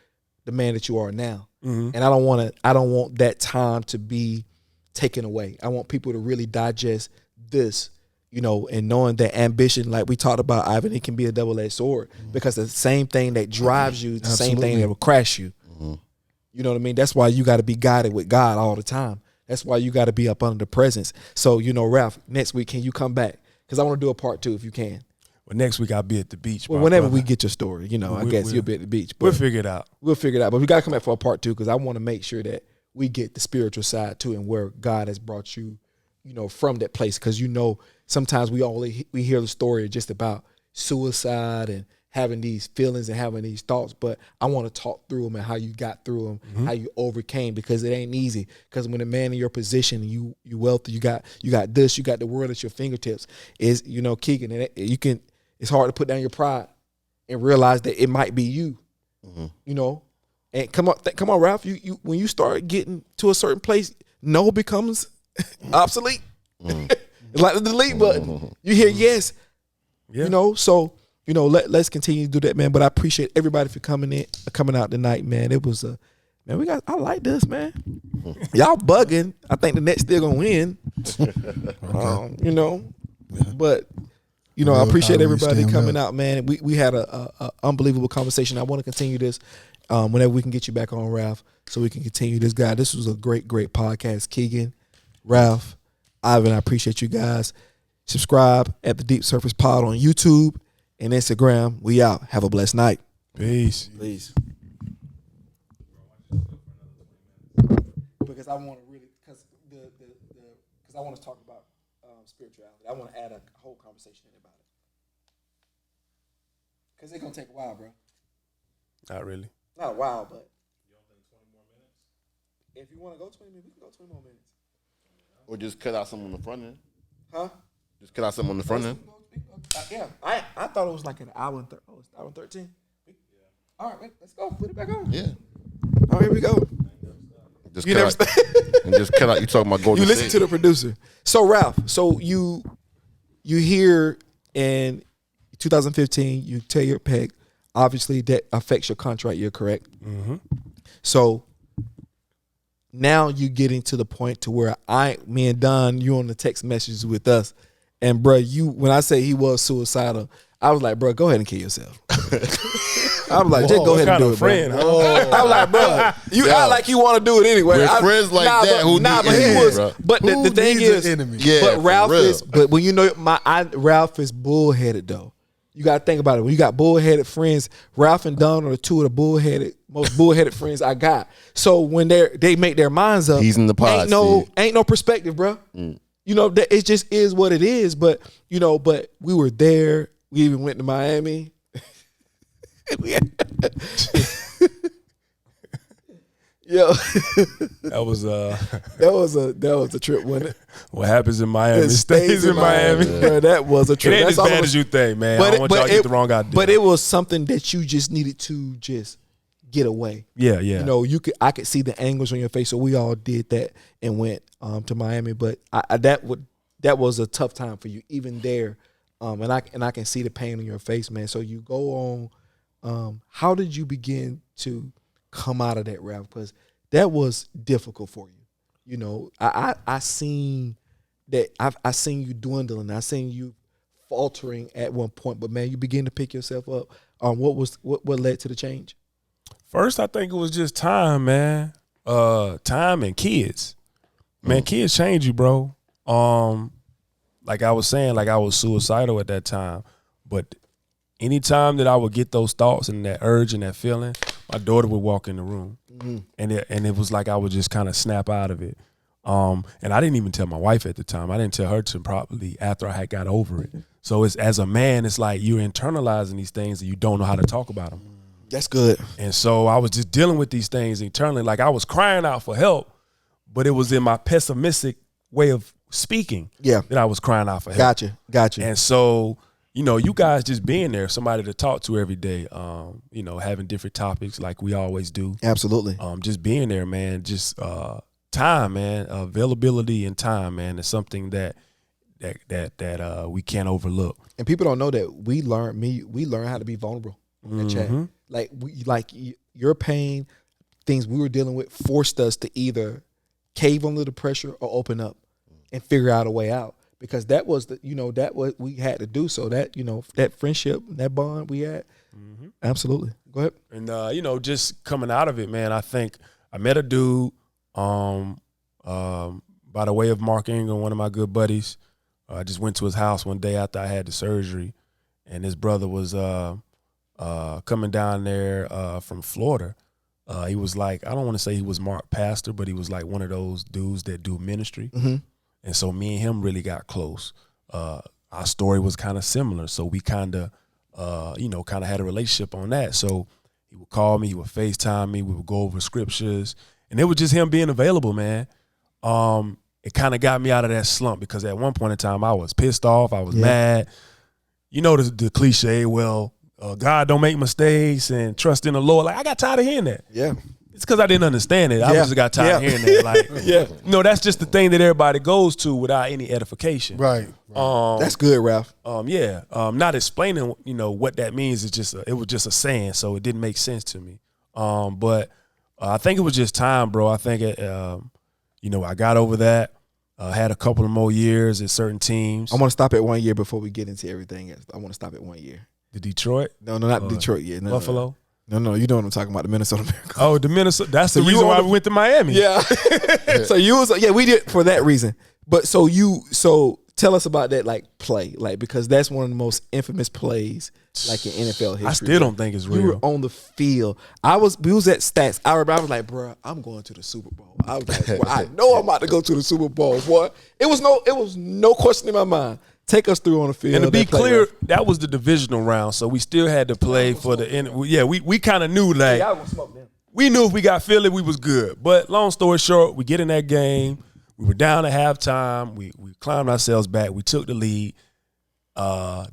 the man that you are now. Mm-hmm. And I don't want that time to be taken away. I want people to really digest this, and knowing that ambition, like we talked about, Ivan, it can be a double-edged sword, because the same thing that drives you, the same thing that will crash you. Mm-hmm. You know what I mean? That's why you got to be guided with God all the time. That's why you got to be up under the presence. So, Ralph, next week, can you come back? Because I want to do a part 2 if you can. Well, next week I'll be at the beach. Well, whenever we get your story, I guess you'll be at the beach. We'll figure it out. We'll figure it out. But we got to come back for a part 2, because I want to make sure that we get the spiritual side too, and where God has brought you, from that place. Because, sometimes we hear the story just about suicide and having these feelings and having these thoughts, but I want to talk through them and how you got through them, mm-hmm. how you overcame, because it ain't easy. Because when a man in your position, you wealthy, you got this, you got the world at your fingertips. Is Keegan, and it's hard to put down your pride and realize that it might be you, mm-hmm. And come on, Ralph. You when you start getting to a certain place, no becomes obsolete. Mm. It's like the delete button. You hear yes, So let's continue to do that, man. But I appreciate everybody for coming out tonight, man. It was I like this, man. Y'all bugging. I think the Nets still gonna win. But I appreciate everybody coming out, man. We had a unbelievable conversation. I want to continue this whenever we can get you back on, Ralph, so we can continue this, guy. This was a great podcast. Keegan, Ralph, Ivan, I appreciate you guys. Subscribe at the Deep Surface Pod on YouTube and Instagram. We out. Have a blessed night. Peace. Please. Because I want to really, because I want to talk about spirituality. I want to add a whole conversation in about it. Because it's gonna take a while, bro. Not really. Not a while, but. You don't think 20 more minutes? If you want to go 20 minutes, we can go 20 more minutes. Or just cut out some on the front end. Huh? Just cut out some on the front end. Yeah, I thought it was like an hour and it's hour and 13. Yeah. All right, let's go. Put it back on. Yeah. Oh, here we go. Just cut out. You talking about Golden You listen State. to the producer. So Ralph, you hear in 2015 you tear your pec. Obviously, that affects your contract. You're correct. Mm-hmm. So now you getting to the point to where me and Don, you on the text messages with us, and bro, when I say he was suicidal, I was like, bro, go ahead and kill yourself. I was like, just go ahead and do it, friend, bro. I was like, bro, you act like you want to do it anyway. We're friends like that. But he was. Bro. But the thing is, but Ralph is. But when Ralph is bullheaded though. You got to think about it. When you got bullheaded friends, Ralph and Don are the two of the most bullheaded friends I got. So when they make their minds up, he's in the pod. Ain't no perspective, bro. Mm. That it just is what it is. But but we were there. We even went to Miami. Yo, that was a trip, wasn't it? What happens in Miami stays in Miami. Bro, that was a trip. It ain't as bad as you think, man. I don't want y'all to get the wrong idea. But it was something that you just needed to just get away. Yeah. I could see the angles on your face, so we all did that and went to Miami. But that was a tough time for you, even there. And I can see the pain on your face, man. So you go on. How did you begin to come out of that, Ralph? Because that was difficult for you. I seen that. I seen you dwindling. I seen you faltering at one point. But man, you begin to pick yourself up. What led to the change? First, I think it was just time, man. Time and kids. Man, kids change you, bro. Like I was saying, like I was suicidal at that time. But anytime that I would get those thoughts and that urge and that feeling, my daughter would walk in the room, and it was like I would just kind of snap out of it. And I didn't even tell my wife at the time. I didn't tell her to probably after I had got over it. So it's as a man, it's like you're internalizing these things and you don't know how to talk about them. That's good. And so I was just dealing with these things internally. Like I was crying out for help, but it was in my pessimistic way of speaking that I was crying out for help. Gotcha. And so, you know, you guys just being there, somebody to talk to every day, you know, having different topics like we always do. Absolutely. Just being there, man, just time, man, availability and time, man, is something that we can't overlook. And people don't know that we learn how to be vulnerable in the chat. Like your pain, things we were dealing with forced us to either cave under the pressure or open up and figure out a way out, because that was that what we had to do. So that, that friendship, that bond we had. Absolutely. Go ahead. And just coming out of it, man, I think I met a dude by the way of Mark Ingram, one of my good buddies. I just went to his house one day after I had the surgery, and his brother was coming down there from Florida. He was like, I don't want to say he was Mark Pastor, but he was like one of those dudes that do ministry. And so me and him really got close. Our story was kind of similar, so we kind of had a relationship on that. So he would call me, he would FaceTime me, we would go over scriptures, and it was just him being available, man. It kind of got me out of that slump, because at one point in time I was pissed off, I was mad. You know the cliche, well, God don't make mistakes and trust in the Lord. Like, I got tired of hearing that. Yeah. It's because I didn't understand it. I just got tired of hearing that. Like, that's just the thing that everybody goes to without any edification. Right. That's good, Ralph. Not explaining, what that means. It was just a saying, so it didn't make sense to me. But I think it was just time, bro. I think I got over that. Had a couple of more years at certain teams. I want to stop at 1 year before we get into everything else. I want to stop at 1 year. The Detroit? No, not Detroit yet. No, Buffalo? No, you know what I'm talking about, the Minnesota Miracles. Oh, the Minnesota. That's the reason why we went to Miami. Yeah. So we did for that reason. But so tell us about that, like, play, like, because that's one of the most infamous plays, like, in NFL history. I still don't think it's real. You were on the field. We was at Stats. I was like, bro, I'm going to the Super Bowl. I was like, I know I'm about to go to the Super Bowl, boy. It was no question in my mind. Take us through on the field. And to be clear, that was the divisional round, so we still had to play for the end. Yeah, we kind of knew, like, we knew if we got Philly, we was good. But long story short, we get in that game. We were down at halftime. We climbed ourselves back. We took the lead.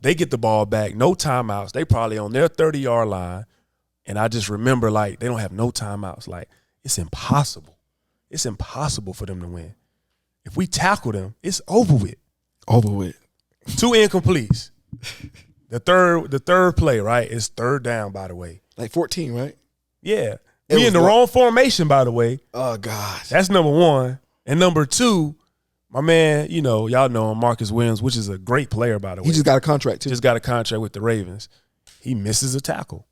They get the ball back. No timeouts. They probably on their 30-yard line. And I just remember, like, they don't have no timeouts. Like, it's impossible. It's impossible for them to win. If we tackle them, it's over with. Over with. 2 incompletes. The third play, right? It's third down, by the way. Like 14, right? Yeah. We in the wrong formation, by the way. Oh, gosh. That's number one. And number two, my man, y'all know him, Marcus Williams, which is a great player, by the way. He just got a contract, too. Just got a contract with the Ravens. He misses a tackle.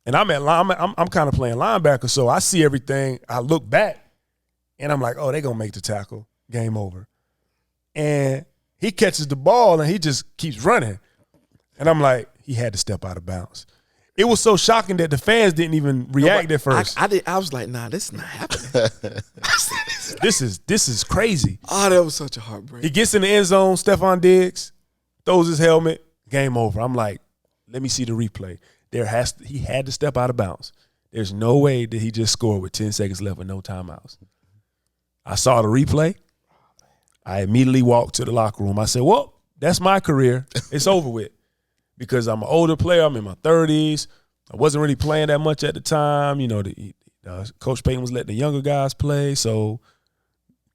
And I'm kind of playing linebacker, so I see everything. I look back, and I'm like, oh, they going to make the tackle. Game over. And he catches the ball, and he just keeps running. And I'm like, he had to step out of bounds. It was so shocking that the fans didn't even react at first. I was like, nah, this is not happening. This is crazy. Oh, that was such a heartbreak. He gets in the end zone, Stephon Diggs throws his helmet, game over. I'm like, let me see the replay. He had to step out of bounds. There's no way that he just scored with 10 seconds left with no timeouts. I saw the replay. I immediately walked to the locker room. I said, well, that's my career. It's over with. Because I'm an older player. I'm in my 30s. I wasn't really playing that much at the time. Coach Payton was letting the younger guys play. So,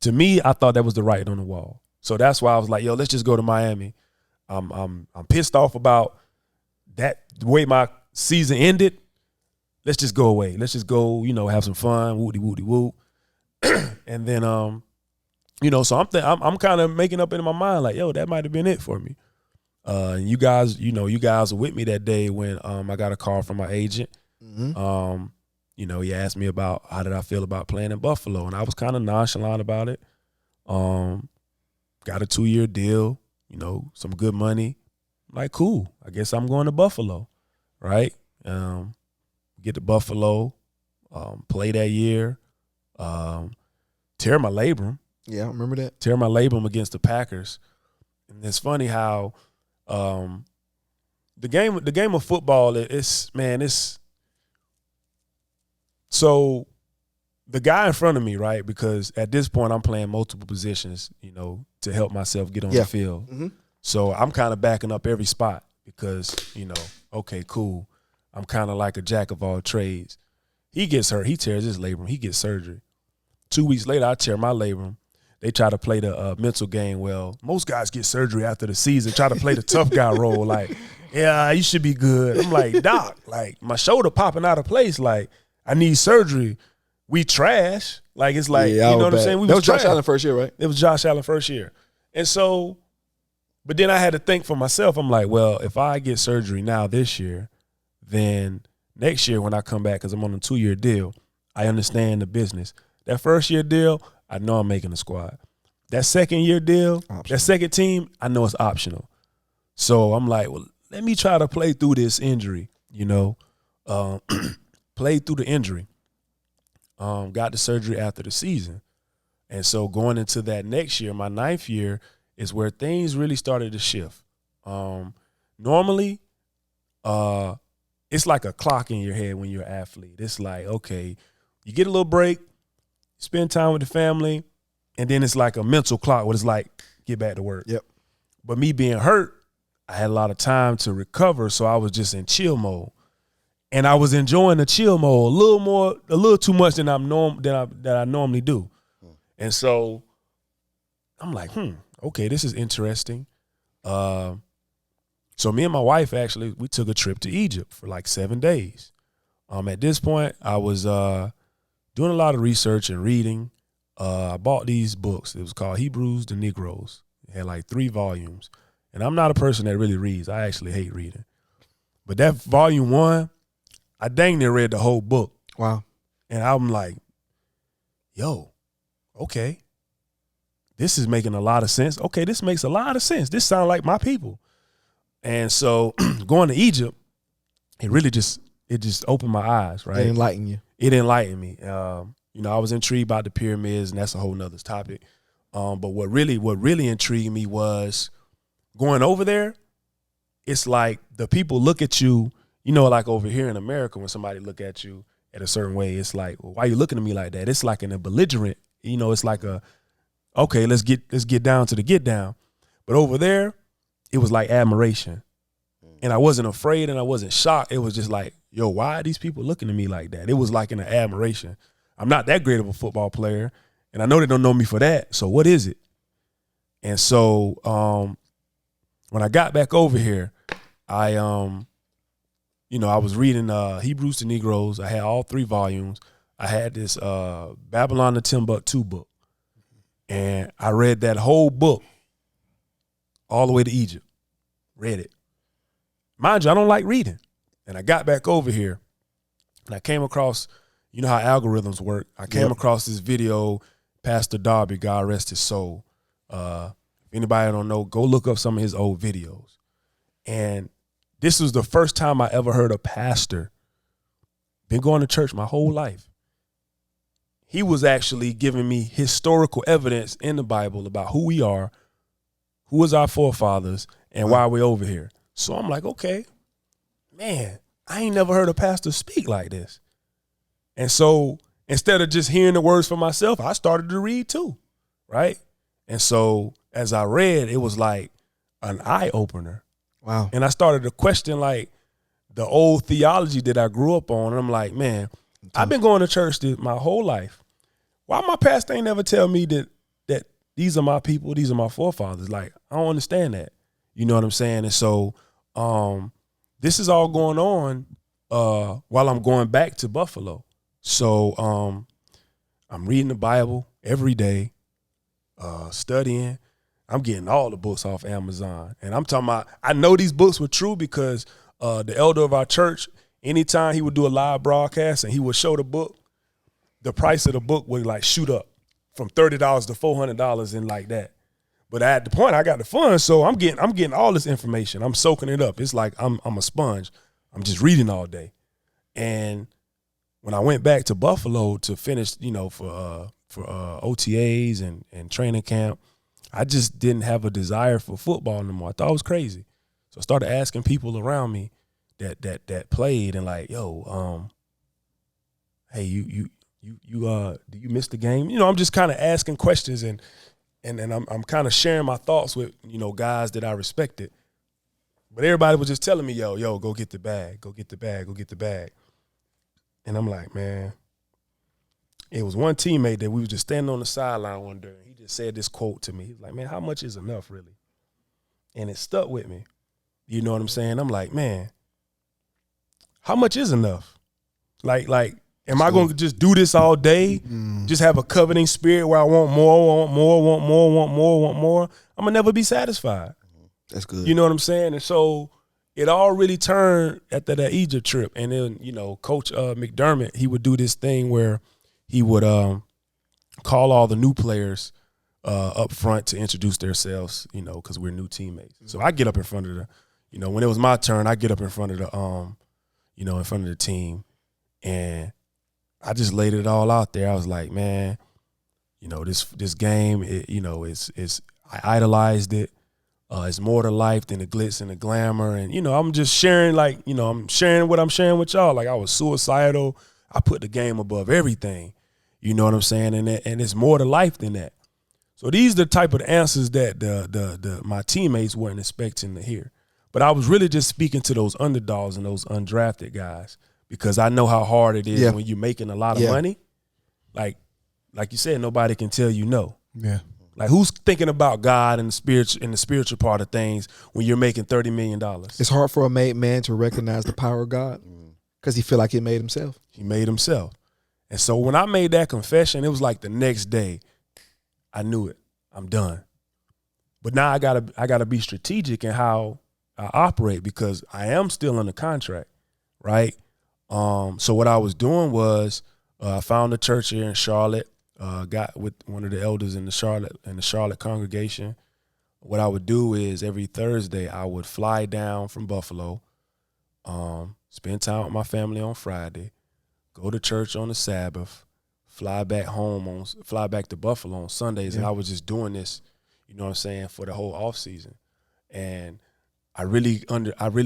to me, I thought that was the writing on the wall. So that's why I was like, yo, let's just go to Miami. I'm pissed off about that, the way my season ended. Let's just go away. Let's just go, have some fun, woody-woody-woo. And then, so I'm kind of making up in my mind like, yo, that might have been it for me. You guys were with me that day when I got a call from my agent. Mm-hmm. He asked me about how did I feel about playing in Buffalo, and I was kind of nonchalant about it. Got a 2-year deal, some good money. I'm like, cool, I guess I'm going to Buffalo, right? get to Buffalo, play that year, tear my labrum. Yeah, I remember that. Tear my labrum against the Packers. And it's funny how the game of football, it's so the guy in front of me, right? Because at this point I'm playing multiple positions, to help myself get on the field. Mm-hmm. So I'm kind of backing up every spot because, okay, cool. I'm kind of like a jack of all trades. He gets hurt. He tears his labrum. He gets surgery. 2 weeks later, I tear my labrum. They try to play the mental game. Well, most guys get surgery after the season, try to play the tough guy role. Like, yeah, you should be good. I'm like, doc, like my shoulder popping out of place. Like, I need surgery. We trash. Like, it's like, you know what I'm saying? That was Josh Allen first year, right? It was Josh Allen first year. And so, but then I had to think for myself. I'm like, well, if I get surgery now this year, then next year when I come back, because I'm on a 2-year deal, I understand the business. That first year deal, I know I'm making the squad. That second year deal, that second team, I know it's optional. So I'm like, well, let me try to play through this injury, play through the injury. Got the surgery after the season. And so going into that next year, my 9th year, is where things really started to shift. Normally, it's like a clock in your head when you're an athlete. It's like, okay, you get a little break, spend time with the family, and then it's like a mental clock where it's like, get back to work. Yep. But me being hurt, I had a lot of time to recover, so I was just in chill mode. And I was enjoying the chill mode a little too much than I normally do. And so I'm like, okay, this is interesting. So me and my wife, actually, we took a trip to Egypt for like 7 days. At this point, I was doing a lot of research and reading. I bought these books. It was called Hebrews to Negroes. It had like 3 volumes. And I'm not a person that really reads. I actually hate reading. But that volume 1, I dang near read the whole book. Wow. And I'm like, yo, okay. This is making a lot of sense. Okay, this makes a lot of sense. This sounds like my people. And so going to Egypt, it just opened my eyes, right? It enlightened you. It enlightened me. I was intrigued by the pyramids, and that's a whole nother topic. But what really intrigued me was going over there. It's like the people look at you, like over here in America, when somebody look at you at a certain way, it's like, well, why are you looking at me like that? It's like in a belligerent, it's like okay, let's get down to the get down. But over there, it was like admiration. And I wasn't afraid and I wasn't shocked. It was just like, yo, why are these people looking at me like that? It was like an admiration. I'm not that great of a football player, and I know they don't know me for that. So what is it? And so when I got back over here, I was reading Hebrews to Negroes. I had all 3 volumes. I had this Babylon to Timbuktu book. And I read that whole book all the way to Egypt. Read it. Mind you, I don't like reading. And I got back over here and I came across, how algorithms work. I came across this video, Pastor Darby, God rest his soul. If anybody don't know, go look up some of his old videos. And this was the first time I ever heard a pastor, been going to church my whole life. He was actually giving me historical evidence in the Bible about who we are, who was our forefathers, and why we're over here. So I'm like, okay, man, I ain't never heard a pastor speak like this. And so instead of just hearing the words for myself, I started to read too, right? And so as I read, it was like an eye opener. Wow. And I started to question like the old theology that I grew up on. And I'm like, man, I've been going to church my whole life. Why my pastor ain't never tell me that these are my people, these are my forefathers? Like, I don't understand that. You know what I'm saying? And so this is all going on while I'm going back to Buffalo. So I'm reading the Bible every day, studying. I'm getting all the books off Amazon. And I'm talking about, I know these books were true because the elder of our church, anytime he would do a live broadcast and he would show the book, the price of the book would like shoot up from $30 to $400 and like that. But at the point I got the funds, so I'm getting all this information. I'm soaking it up. It's like I'm a sponge. I'm just reading all day. And when I went back to Buffalo to finish, for OTAs and training camp, I just didn't have a desire for football no more. I thought it was crazy. So I started asking people around me that played and like, yo, hey, you do you miss the game? I'm just kind of asking questions and I'm kind of sharing my thoughts with, guys that I respected. But everybody was just telling me, yo, go get the bag, go get the bag, go get the bag. And I'm like, man, it was one teammate that we was just standing on the sideline one day. He just said this quote to me. He was like, man, how much is enough really? And it stuck with me. You know what I'm saying? I'm like, man, how much is enough? Like, am I going to just do this all day? Just have a coveting spirit where I want more, want more, want more, want more, want more? I'm going to never be satisfied. That's good. You know what I'm saying? And so it all really turned after that Egypt trip. And then, Coach McDermott, he would do this thing where he would call all the new players up front to introduce themselves, because we're new teammates. So I get up in front of when it was my turn, I get up in front of the, in front of the team. And I just laid it all out there. I was like, man, this game, it's I idolized it. It's more to life than the glitz and the glamour. And, I'm just sharing, I'm sharing what I'm sharing with y'all. Like, I was suicidal. I put the game above everything. You know what I'm saying? And it's more to life than that. So these are the type of answers that my teammates weren't expecting to hear. But I was really just speaking to those underdogs and those undrafted guys because I know how hard it is when you're making a lot of money. Like you said, nobody can tell you no. Yeah. Like, who's thinking about God and the spiritual part of things when you're making $30 million? It's hard for a made man to recognize the power of God because he feel like he made himself. He made himself. And so when I made that confession, it was like the next day, I knew it. I'm done. But now I gotta be strategic in how I operate because I am still under contract, right? So what I was doing was I found a church here in Charlotte. Got with one of the elders in the Charlotte congregation. What I would do is every Thursday I would fly down from Buffalo, spend time with my family on Friday, go to church on the Sabbath, fly back to Buffalo on Sundays, and I was just doing this, for the whole off season. And I really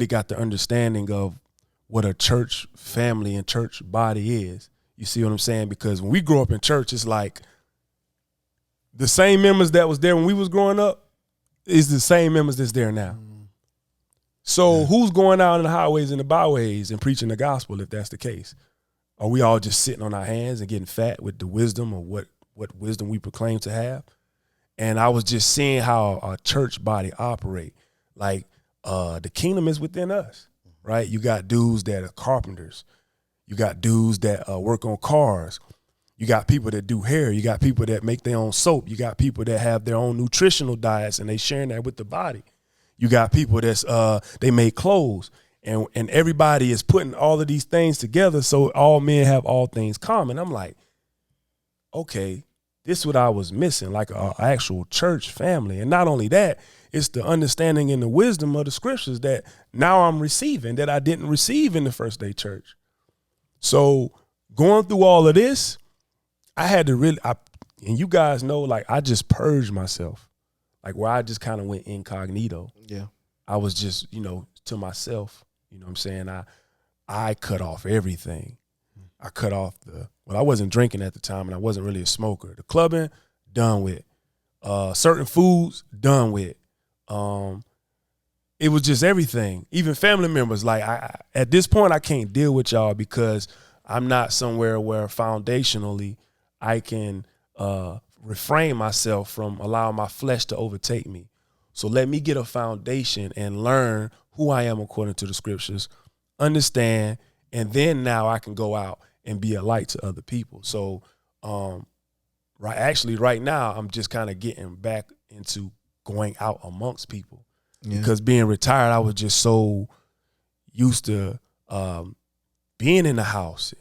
got the understanding of what a church family and church body is. You see what I'm saying? Because when we grow up in church, it's like the same members that was there when we was growing up is the same members that's there now. So who's going out in the highways and the byways and preaching the gospel if that's the case? Are we all just sitting on our hands and getting fat with the wisdom of what wisdom we proclaim to have? And I was just seeing how a church body operate. Like the kingdom is within us, right? You got dudes that are carpenters. You got dudes that work on cars. You got people that do hair. You got people that make their own soap. You got people that have their own nutritional diets and they sharing that with the body. You got people that's they make clothes and everybody is putting all of these things together so all men have all things common. I'm like, okay, this is what I was missing, like an actual church family. And not only that, it's the understanding and the wisdom of the scriptures that now I'm receiving that I didn't receive in the first day church. So going through all of this, I had to and you guys know, like I just purged myself, like where I just kind of went incognito. Yeah. I was just, to myself, what I'm saying? I cut off everything. I cut off I wasn't drinking at the time and I wasn't really a smoker. The clubbing, done with. Certain foods, done with. It was just everything. Even family members, like at this point, I can't deal with y'all because I'm not somewhere where foundationally I can refrain myself from allowing my flesh to overtake me. So let me get a foundation and learn who I am according to the scriptures, understand, and then now I can go out and be a light to other people. So right now, I'm just kind of getting back into going out amongst people. Yeah. Because being retired, I was just so used to being in the house.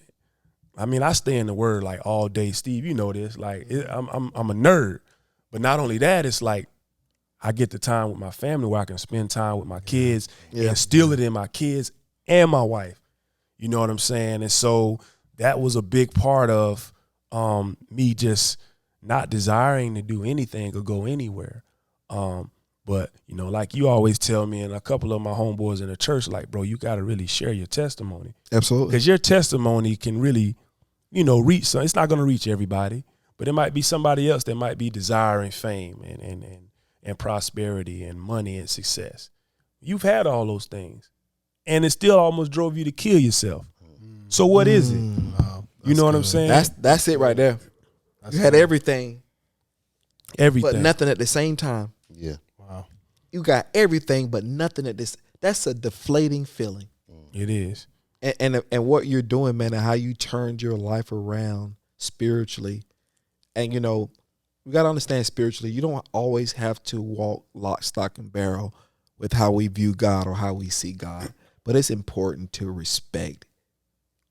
I mean, I stay in the Word like all day. Steve, you know this. Like, I'm a nerd. But not only that, it's like I get the time with my family where I can spend time with my kids and instill it in my kids and my wife. You know what I'm saying? And so that was a big part of me just not desiring to do anything or go anywhere. But, you know, like you always tell me, and a couple of my homeboys in the church, like, bro, you got to really share your testimony. Absolutely. Because your testimony can really, you know, reach some. It's not going to reach everybody, but it might be somebody else that might be desiring fame and prosperity and money and success. You've had all those things, and it still almost drove you to kill yourself. So what is it? Wow, You know what I'm good. saying? That's it right there. That's You had good. everything, Everything. but nothing at the same time. Yeah. Wow. You got everything, but nothing at this. That's a deflating feeling. It is. And what you're doing, man, and how you turned your life around spiritually. And, you know, you got to understand spiritually, you don't always have to walk lock, stock, and barrel with how we view God or how we see God. But it's important to respect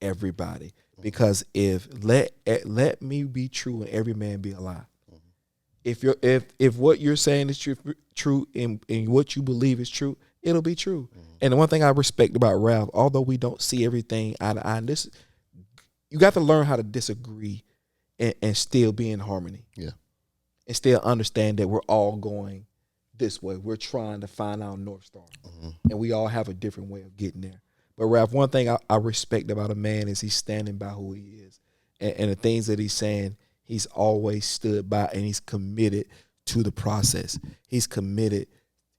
everybody, because if let me be true and every man be a lie. If what you're saying is true and what you believe is true, it'll be true. And the one thing I respect about Ralph, although we don't see everything eye to eye, this you got to learn how to disagree and still be in harmony. Yeah. And still understand that we're all going this way. We're trying to find our North Star. And we all have a different way of getting there. But Ralph, one thing I respect about a man is he's standing by who he is. And the things that he's saying, he's always stood by, and he's committed to the process. He's committed,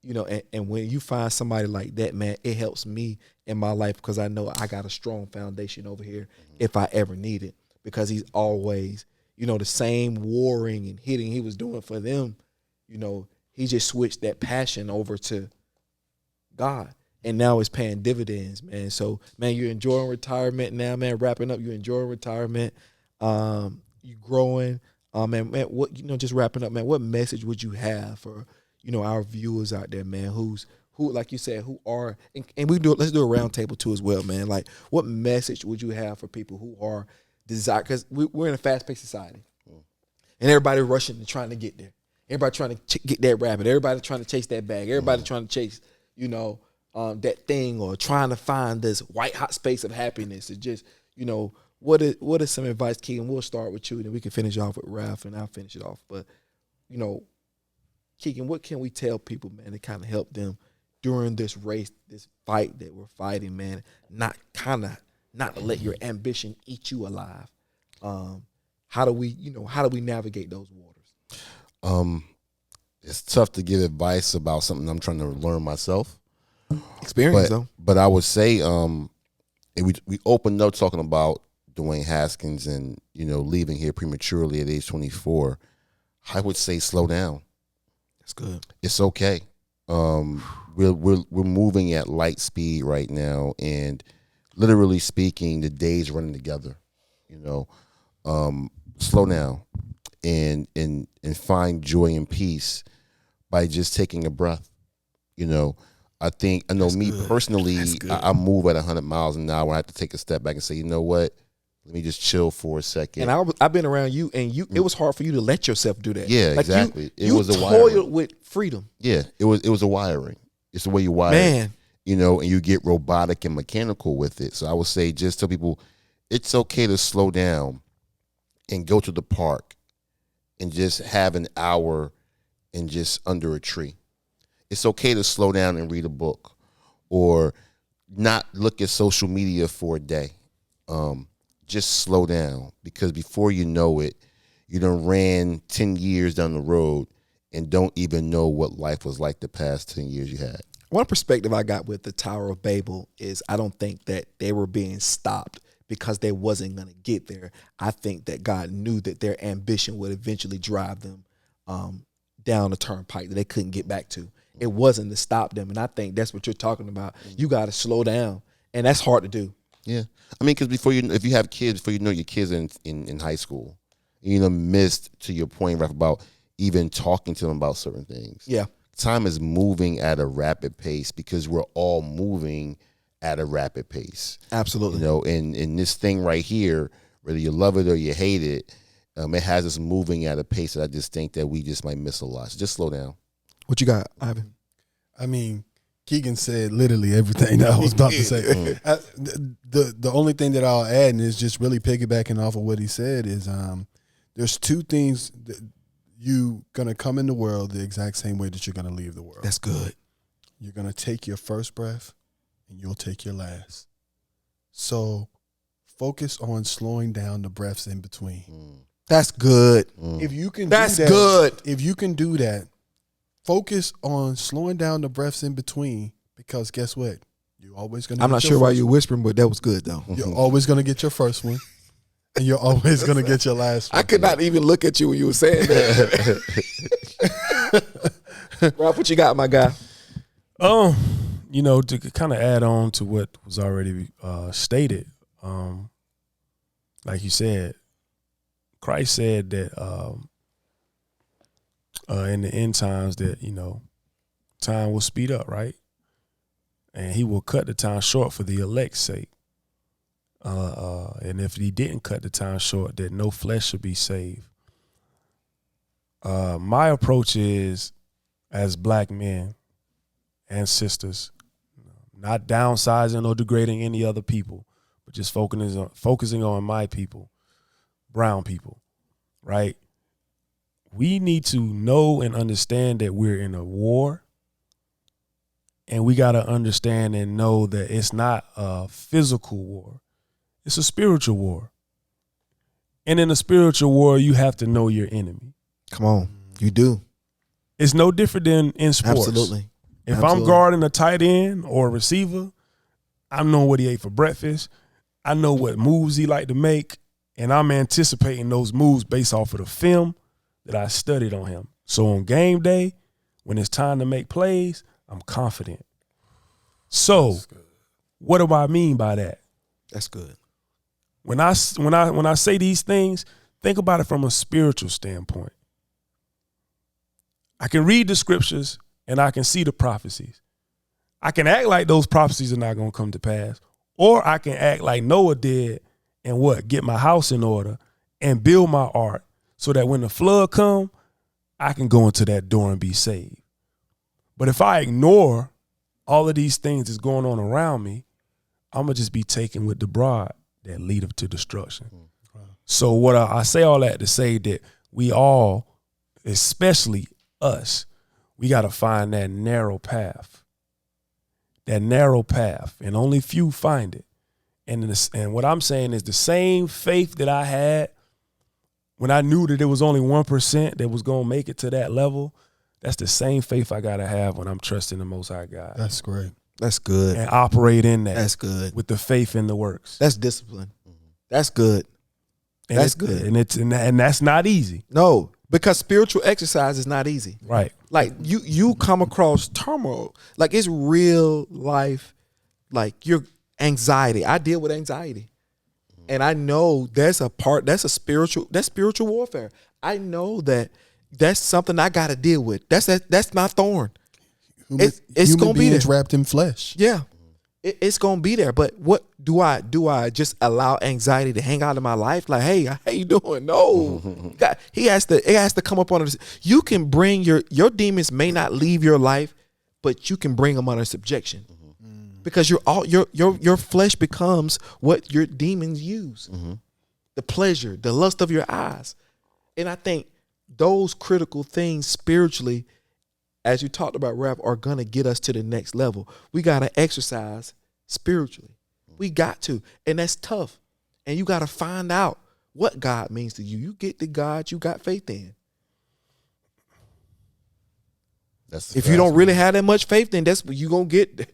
you know, and when you find somebody like that, man, it helps me in my life, because I know I got a strong foundation over here if I ever need it, because he's always, you know, the same warring and hitting he was doing for them, you know, he just switched that passion over to God. And now it's paying dividends, man. So, man, you're enjoying retirement now, man. Wrapping up, you're enjoying retirement. You growing, man. What, you know, just wrapping up, man. What message would you have for, you know, our viewers out there, man? Who, like you said, who are, and let's do a round table too as well, man. Like, what message would you have for people who are desire? Because we're in a fast-paced society, and everybody rushing and trying to get there. Everybody trying to get that rabbit. Everybody trying to chase that bag. Everybody trying to chase, you know, that thing, or trying to find this white hot space of happiness. It's just, you know, what is some advice, Keegan? We'll start with you, and then we can finish off with Ralph, and I'll finish it off. But, you know, Keegan, what can we tell people, man, to kind of help them during this race, this fight that we're fighting, man? Not to let your ambition eat you alive. How do we navigate those waters? It's tough to give advice about something I'm trying to learn myself. Experience, though. But I would say, we opened up talking about Dwayne Haskins and, you know, leaving here prematurely at age 24. I would say slow down. That's good. It's okay. We're moving at light speed right now, and literally speaking, the days running together. You know, slow down and find joy and peace by just taking a breath. You know, I know That's me good. personally, That's good. I move at 100 miles an hour. I have to take a step back and say, you know what? Let me just chill for a second. And I've been around you, and it was hard for you to let yourself do that. Yeah, like exactly. You was a toiled wiring. with freedom. Yeah, it was a wiring. It's the way you wire. Man. You know, and you get robotic and mechanical with it. So I would say, just tell people it's okay to slow down and go to the park and just have an hour and just under a tree. It's okay to slow down and read a book, or not look at social media for a day. Just slow down, because before you know it, you done ran 10 years down the road and don't even know what life was like the past 10 years you had. One perspective I got with the Tower of Babel is I don't think that they were being stopped because they wasn't going to get there. I think that God knew that their ambition would eventually drive them down a turnpike that they couldn't get back to. It wasn't to stop them, and I think that's what you're talking about. You got to slow down, and that's hard to do. Yeah. I mean, because if you have kids, before you know your kids are in high school, you know, missed, to your point, Ralph, about even talking to them about certain things. Yeah. Time is moving at a rapid pace because we're all moving at a rapid pace. Absolutely. You know, and this thing right here, whether you love it or you hate it, it has us moving at a pace that I just think that we just might miss a lot. So just slow down. What you got, Ivan? I mean, Keegan said literally everything that I was about to say. The only thing that I'll add, and is just really piggybacking off of what he said, is there's two things that you gonna come in the world the exact same way that you're gonna leave the world. That's good. You're gonna take your first breath, and you'll take your last. So focus on slowing down the breaths in between. That's good. If you can, That's do that, good. If you can do that, focus on slowing down the breaths in between, because guess what? You're always going to I'm not sure why you're whispering, but that was good, though. You're always going to get your first one, and you're always going to get your last one. I could not even look at you when you were saying that. Ralph, what you got, my guy? To kind of add on to what was already stated, like you said, Christ said that in the end times that, time will speed up, right? And he will cut the time short for the elect's sake. And if he didn't cut the time short, that no flesh should be saved. My approach is, as black men and sisters, not downsizing or degrading any other people, but just focusing on my people, brown people, right? We need to know and understand that we're in a war, and we got to understand and know that it's not a physical war. It's a spiritual war. And in a spiritual war, you have to know your enemy. Come on. You do. It's no different than in sports. Absolutely. If I'm guarding a tight end or a receiver, I know what he ate for breakfast. I know what moves he like to make, and I'm anticipating those moves based off of the film that I studied on him. So on game day, when it's time to make plays, I'm confident. So what do I mean by that? That's good. When I say these things, think about it from a spiritual standpoint. I can read the scriptures and I can see the prophecies. I can act like those prophecies are not going to come to pass, or I can act like Noah did and get my house in order and build my ark so that when the flood come, I can go into that door and be saved. But if I ignore all of these things that's going on around me, I'm going to just be taken with the broad that lead up to destruction. So what I say all that to say that we all, especially us, we got to find that narrow path. That narrow path, and only few find it. And what I'm saying is the same faith that I had when I knew that there was only 1% that was going to make it to that level, that's the same faith I got to have when I'm trusting the Most High God. That's great. That's good. And operate in that. That's good. With the faith in the works. That's discipline. That's good. And that's good. And that's not easy. No, because spiritual exercise is not easy. Right. Like you come across turmoil. Like it's real life, like your anxiety. I deal with anxiety. And I know that's spiritual warfare. I know that's something I got to deal with. That's my thorn. It's going to be there. Wrapped in flesh. Yeah. It's going to be there. But what do I just allow anxiety to hang out in my life? Like, hey, how you doing? No. It has to come up on us. You can bring your demons may not leave your life, but you can bring them under subjection. Because your flesh becomes what your demons use. The pleasure, the lust of your eyes. And I think those critical things spiritually, as you talked about, Raph, are going to get us to the next level. We got to exercise spiritually. We got to. And that's tough. And you got to find out what God means to you. You get the God you got faith in. If you don't really have that much faith, then that's what you're going to get.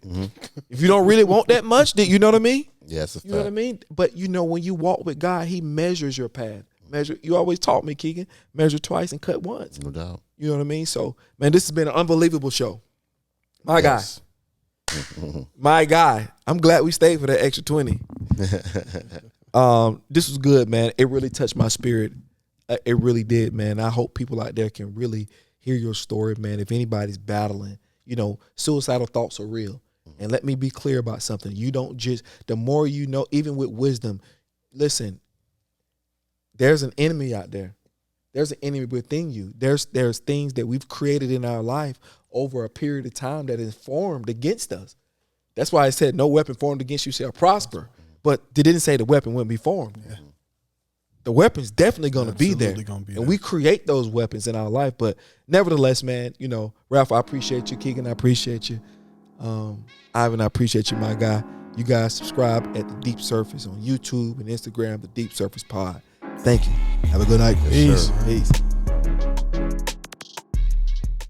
If you don't really want that much, then you know what I mean? Yes, you know what I mean? But when you walk with God, he measures your path. You always taught me, Keegan, measure twice and cut once. No doubt. You know what I mean? So, man, this has been an unbelievable show. My guy. My guy. I'm glad we stayed for that extra 20. This was good, man. It really touched my spirit. It really did, man. I hope people out there can really hear your story, man. If anybody's battling, suicidal thoughts are real. And let me be clear about something. You don't just, the more you know, even with wisdom, listen, there's an enemy out there. There's an enemy within you. There's things that we've created in our life over a period of time that is formed against us. That's why it said no weapon formed against you shall prosper. But it didn't say the weapon wouldn't be formed. Yeah. The weapon's definitely going to be there. Absolutely gonna be And there. we create those weapons in our life. But nevertheless, man, you know, Ralph, I appreciate you. Keegan, I appreciate you. Ivan, I appreciate you, my guy. You guys subscribe at The Deep Surface on YouTube and Instagram, The Deep Surface Pod. Thank you. Have a good night. Yes, sir. Peace.